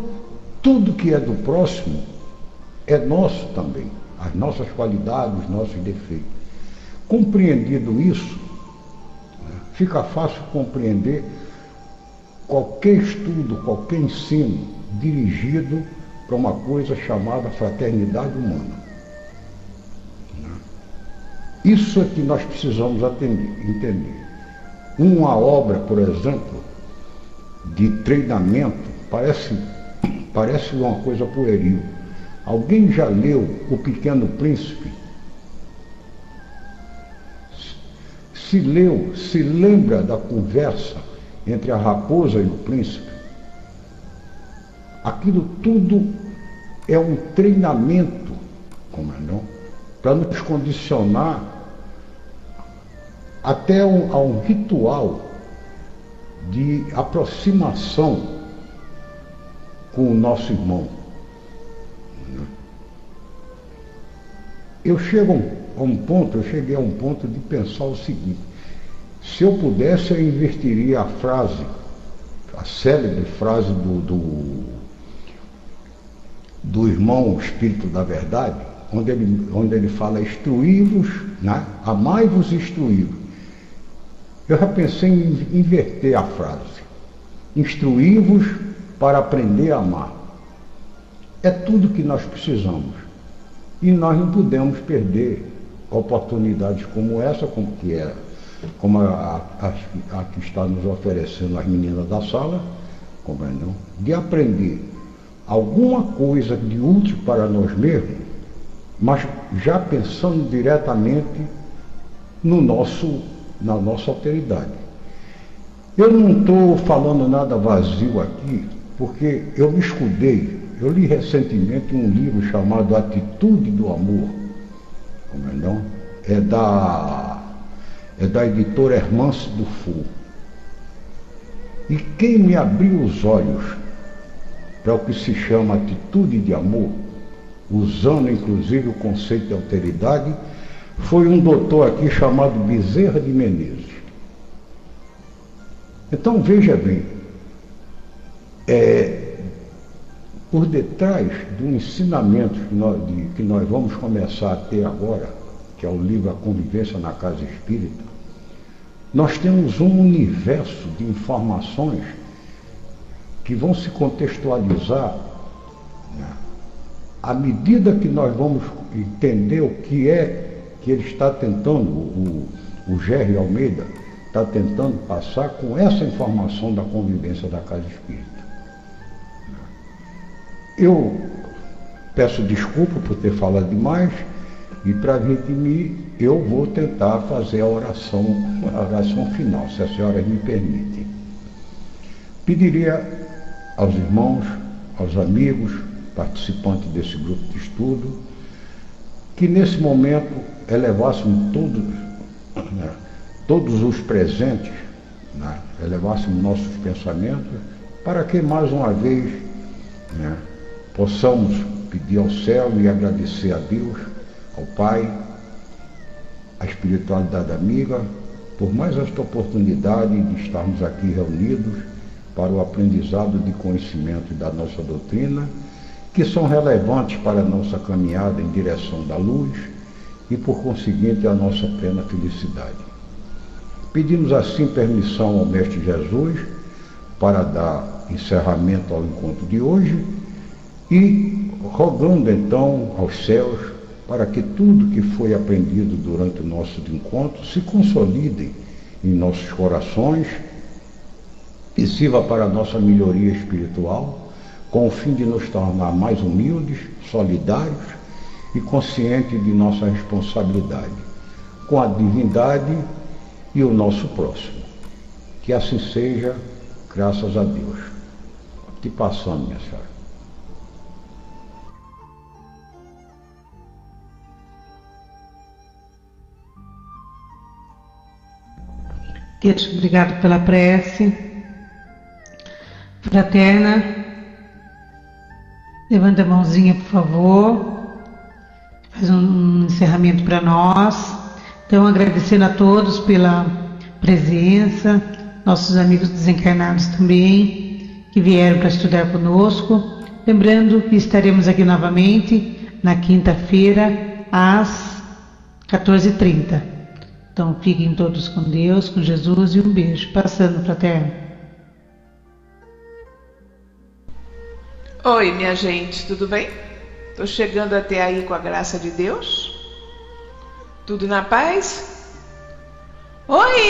tudo que é do próximo é nosso também, as nossas qualidades, os nossos defeitos. Compreendido isso, né, fica fácil compreender qualquer estudo, qualquer ensino dirigido para uma coisa chamada fraternidade humana. Isso é que nós precisamos entender. Uma obra, por exemplo, de treinamento, parece uma coisa pueril. Alguém já leu O Pequeno Príncipe? Se leu, se lembra da conversa entre a raposa e o príncipe? Aquilo tudo é um treinamento, como é não? Para nos condicionar até a um ritual de aproximação com o nosso irmão. Eu cheguei a um ponto de pensar o seguinte: se eu pudesse, eu inverteria a frase, a célebre frase do irmão Espírito da Verdade, onde ele fala: instruí-vos, né? Amai-vos e instruí-vos. Eu já pensei em inverter a frase: instruí-vos para aprender a amar. É tudo que nós precisamos. E nós não podemos perder oportunidades como essa, como a que está nos oferecendo as meninas da sala, como é não, de aprender alguma coisa de útil para nós mesmos, mas já pensando diretamente na nossa alteridade. Eu não estou falando nada vazio aqui, porque eu me escudei. Eu li recentemente um livro chamado Atitude do Amor, como é não? é da editora Hermance Dufour. E quem me abriu os olhos para o que se chama atitude de amor, usando inclusive o conceito de alteridade, foi um doutor aqui chamado Bezerra de Menezes. Então veja bem, por detrás do ensinamento que nós vamos começar a ter agora, que é o livro A Convivência na Casa Espírita, nós temos um universo de informações que vão se contextualizar, né, à medida que nós vamos entender o que é que ele está tentando, o Gerry Almeida está tentando passar com essa informação da convivência da Casa Espírita. Eu peço desculpa por ter falado demais, e para redimir, eu vou tentar fazer a oração final, se as senhoras me permitem. Pediria aos irmãos, aos amigos, participantes desse grupo de estudo, que nesse momento elevássemos todos os presentes, né, elevássemos nossos pensamentos, para que mais uma vez, né, possamos pedir ao céu e agradecer a Deus, ao Pai, à espiritualidade amiga, por mais esta oportunidade de estarmos aqui reunidos para o aprendizado de conhecimento da nossa doutrina, que são relevantes para a nossa caminhada em direção da luz e, por conseguinte, a nossa plena felicidade. Pedimos assim permissão ao Mestre Jesus para dar encerramento ao encontro de hoje e rogando então aos céus para que tudo que foi aprendido durante o nosso encontro se consolide em nossos corações e sirva para a nossa melhoria espiritual, com o fim de nos tornar mais humildes, solidários e conscientes de nossa responsabilidade com a divindade e o nosso próximo. Que assim seja, graças a Deus. Te passando, minha senhora. Deus, obrigado pela prece fraterna. Levanta a mãozinha, por favor. Faz um encerramento para nós. Então, agradecendo a todos pela presença, nossos amigos desencarnados também, que vieram para estudar conosco. Lembrando que estaremos aqui novamente na quinta-feira, às 14h30. Então, fiquem todos com Deus, com Jesus, e um beijo. Passando, fraterno. Oi, minha gente, tudo bem? Estou chegando até aí com a graça de Deus. Tudo na paz? Oi!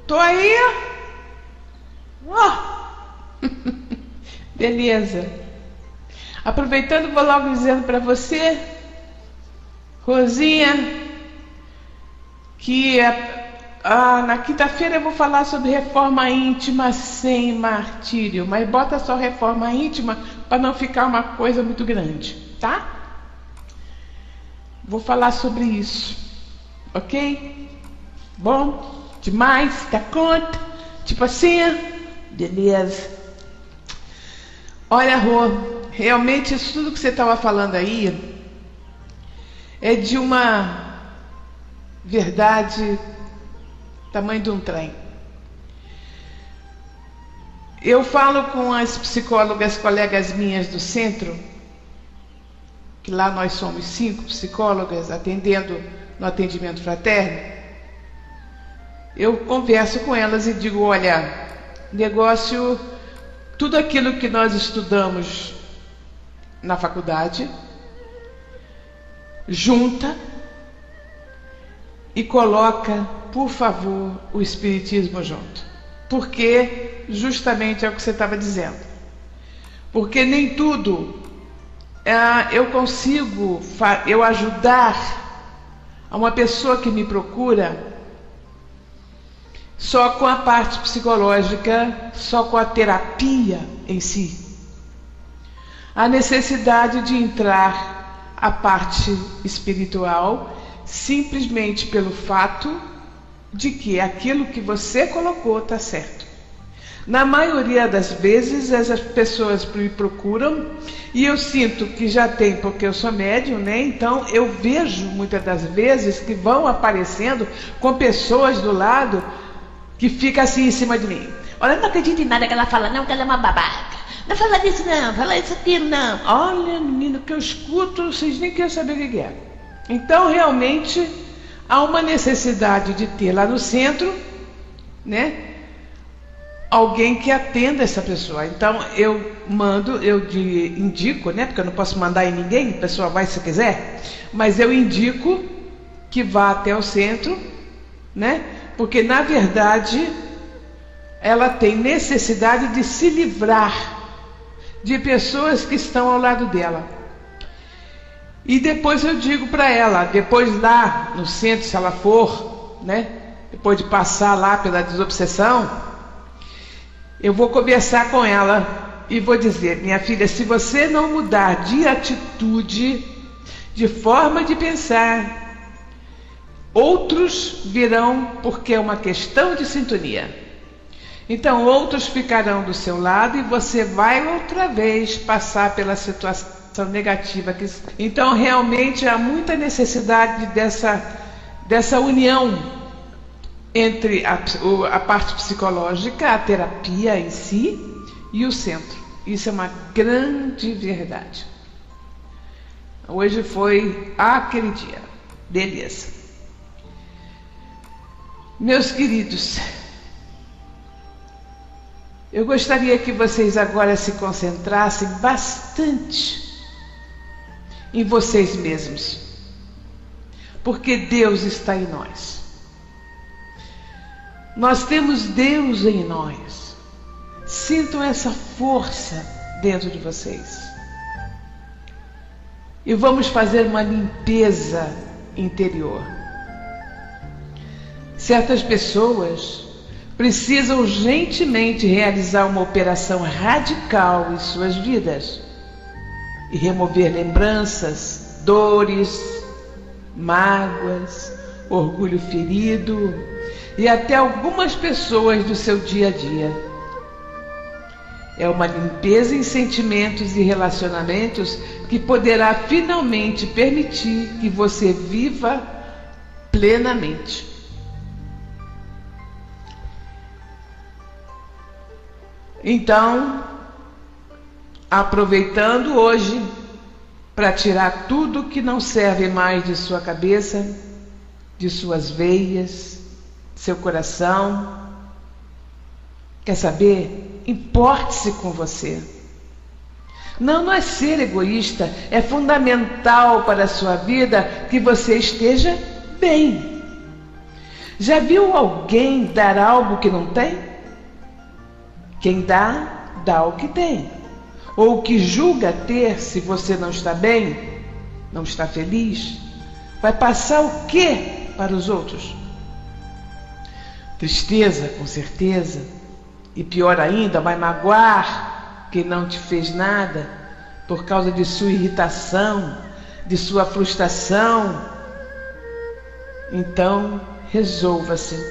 Tô aí? Oh. Beleza. Aproveitando, vou logo dizendo para você, Rosinha, que na quinta-feira eu vou falar sobre reforma íntima sem martírio, mas bota só reforma íntima para não ficar uma coisa muito grande, tá? Vou falar sobre isso, ok? Bom, demais, dá conta? Tipo assim, beleza. Olha, Rô, realmente isso tudo que você estava falando aí é de uma verdade tamanho de um trem. Eu falo com as psicólogas, colegas minhas do centro, que lá nós somos 5 psicólogas atendendo no atendimento fraterno. Eu converso com elas e digo, olha, negócio, tudo aquilo que nós estudamos na faculdade, junta e coloca, por favor, o Espiritismo junto. Porque justamente é o que você estava dizendo. Porque nem tudo eu consigo ajudar a uma pessoa que me procura só com a parte psicológica, só com a terapia em si. Há necessidade de entrar a parte espiritual, simplesmente pelo fato de que aquilo que você colocou está certo. Na maioria das vezes, as pessoas me procuram e eu sinto que já tem, porque eu sou médium, né? Então eu vejo muitas das vezes que vão aparecendo com pessoas do lado que ficam assim em cima de mim. Olha, eu não acredito em nada que ela fala, não, que ela é uma babaca. Não fala disso não, fala isso aquilo não. Olha, menino, que eu escuto, vocês nem querem saber o que é. Então, realmente, há uma necessidade de ter lá no centro, né, alguém que atenda essa pessoa. Então, eu indico, né, porque eu não posso mandar em ninguém, a pessoa vai se quiser, mas eu indico que vá até o centro, né, porque, na verdade, ela tem necessidade de se livrar de pessoas que estão ao lado dela. E depois eu digo para ela, depois lá no centro, se ela for, né, depois de passar lá pela desobsessão, eu vou conversar com ela e vou dizer: minha filha, se você não mudar de atitude, de forma de pensar, outros virão, porque é uma questão de sintonia. Então outros ficarão do seu lado e você vai outra vez passar pela situação negativa. Então realmente há muita necessidade dessa união entre a parte psicológica, a terapia em si e o centro. Isso é uma grande verdade. Hoje foi aquele dia. Beleza. Meus queridos, eu gostaria que vocês agora se concentrassem bastante em vocês mesmos, porque Deus está em nós. Nós temos Deus em nós. Sintam essa força dentro de vocês. E vamos fazer uma limpeza interior. Certas pessoas precisam urgentemente realizar uma operação radical em suas vidas e remover lembranças, dores, mágoas, orgulho ferido e até algumas pessoas do seu dia a dia. É uma limpeza em sentimentos e relacionamentos que poderá finalmente permitir que você viva plenamente. Então, aproveitando hoje para tirar tudo que não serve mais de sua cabeça, de suas veias, seu coração. Quer saber? Importe-se com você. Não é ser egoísta, é fundamental para a sua vida que você esteja bem. Já viu alguém dar algo que não tem? Quem dá, dá o que tem. Ou o que julga ter, se você não está bem, não está feliz, vai passar o quê para os outros? Tristeza, com certeza. E pior ainda, vai magoar quem não te fez nada por causa de sua irritação, de sua frustração. Então, resolva-se.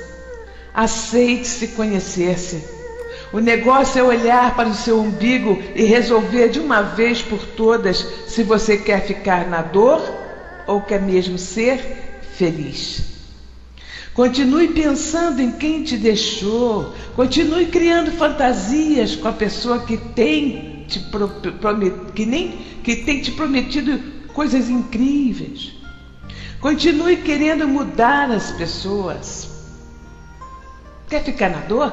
Aceite-se conhecer-se. O negócio é olhar para o seu umbigo e resolver de uma vez por todas se você quer ficar na dor ou quer mesmo ser feliz. Continue pensando em quem te deixou. Continue criando fantasias com a pessoa que tem te prometido coisas incríveis. Continue querendo mudar as pessoas. Quer ficar na dor?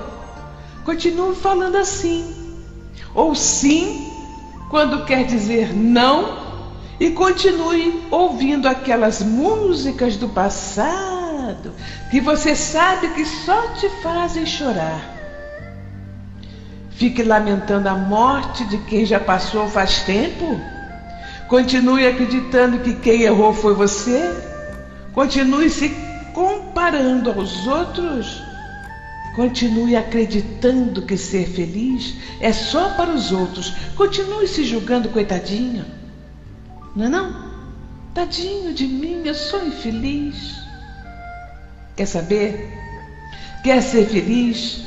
Continue falando assim, ou sim, quando quer dizer não, e continue ouvindo aquelas músicas do passado, que você sabe que só te fazem chorar. Fique lamentando a morte de quem já passou faz tempo. Continue acreditando que quem errou foi você. Continue se comparando aos outros. Continue acreditando que ser feliz é só para os outros. Continue se julgando coitadinho. Não é não? Tadinho de mim, eu sou infeliz. Quer saber? Quer ser feliz?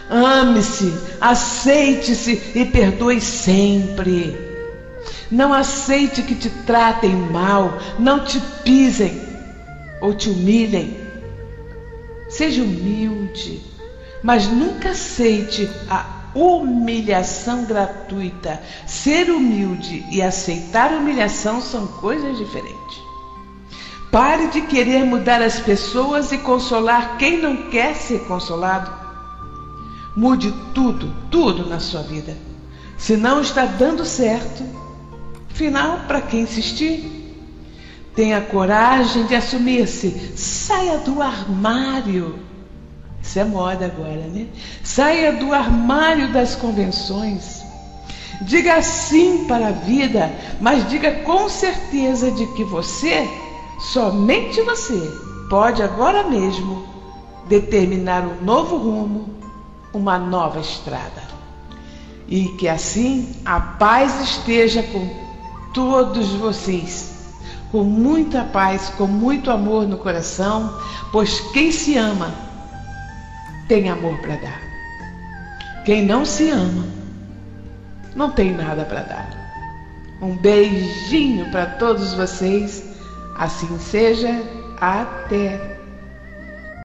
Ame-se, aceite-se e perdoe sempre. Não aceite que te tratem mal, não te pisem ou te humilhem. Seja humilde, mas nunca aceite a humilhação gratuita. Ser humilde e aceitar humilhação são coisas diferentes. Pare de querer mudar as pessoas e consolar quem não quer ser consolado. Mude tudo, tudo na sua vida. Se não está dando certo, afinal, para que insistir? Tenha coragem de assumir-se. Saia do armário. Isso é moda agora, né? Saia do armário das convenções. Diga sim para a vida, mas diga com certeza de que você, somente você, pode agora mesmo determinar um novo rumo, uma nova estrada. E que assim a paz esteja com todos vocês, com muita paz, com muito amor no coração, pois quem se ama tem amor para dar. Quem não se ama não tem nada para dar. Um beijinho para todos vocês. Assim seja. Até.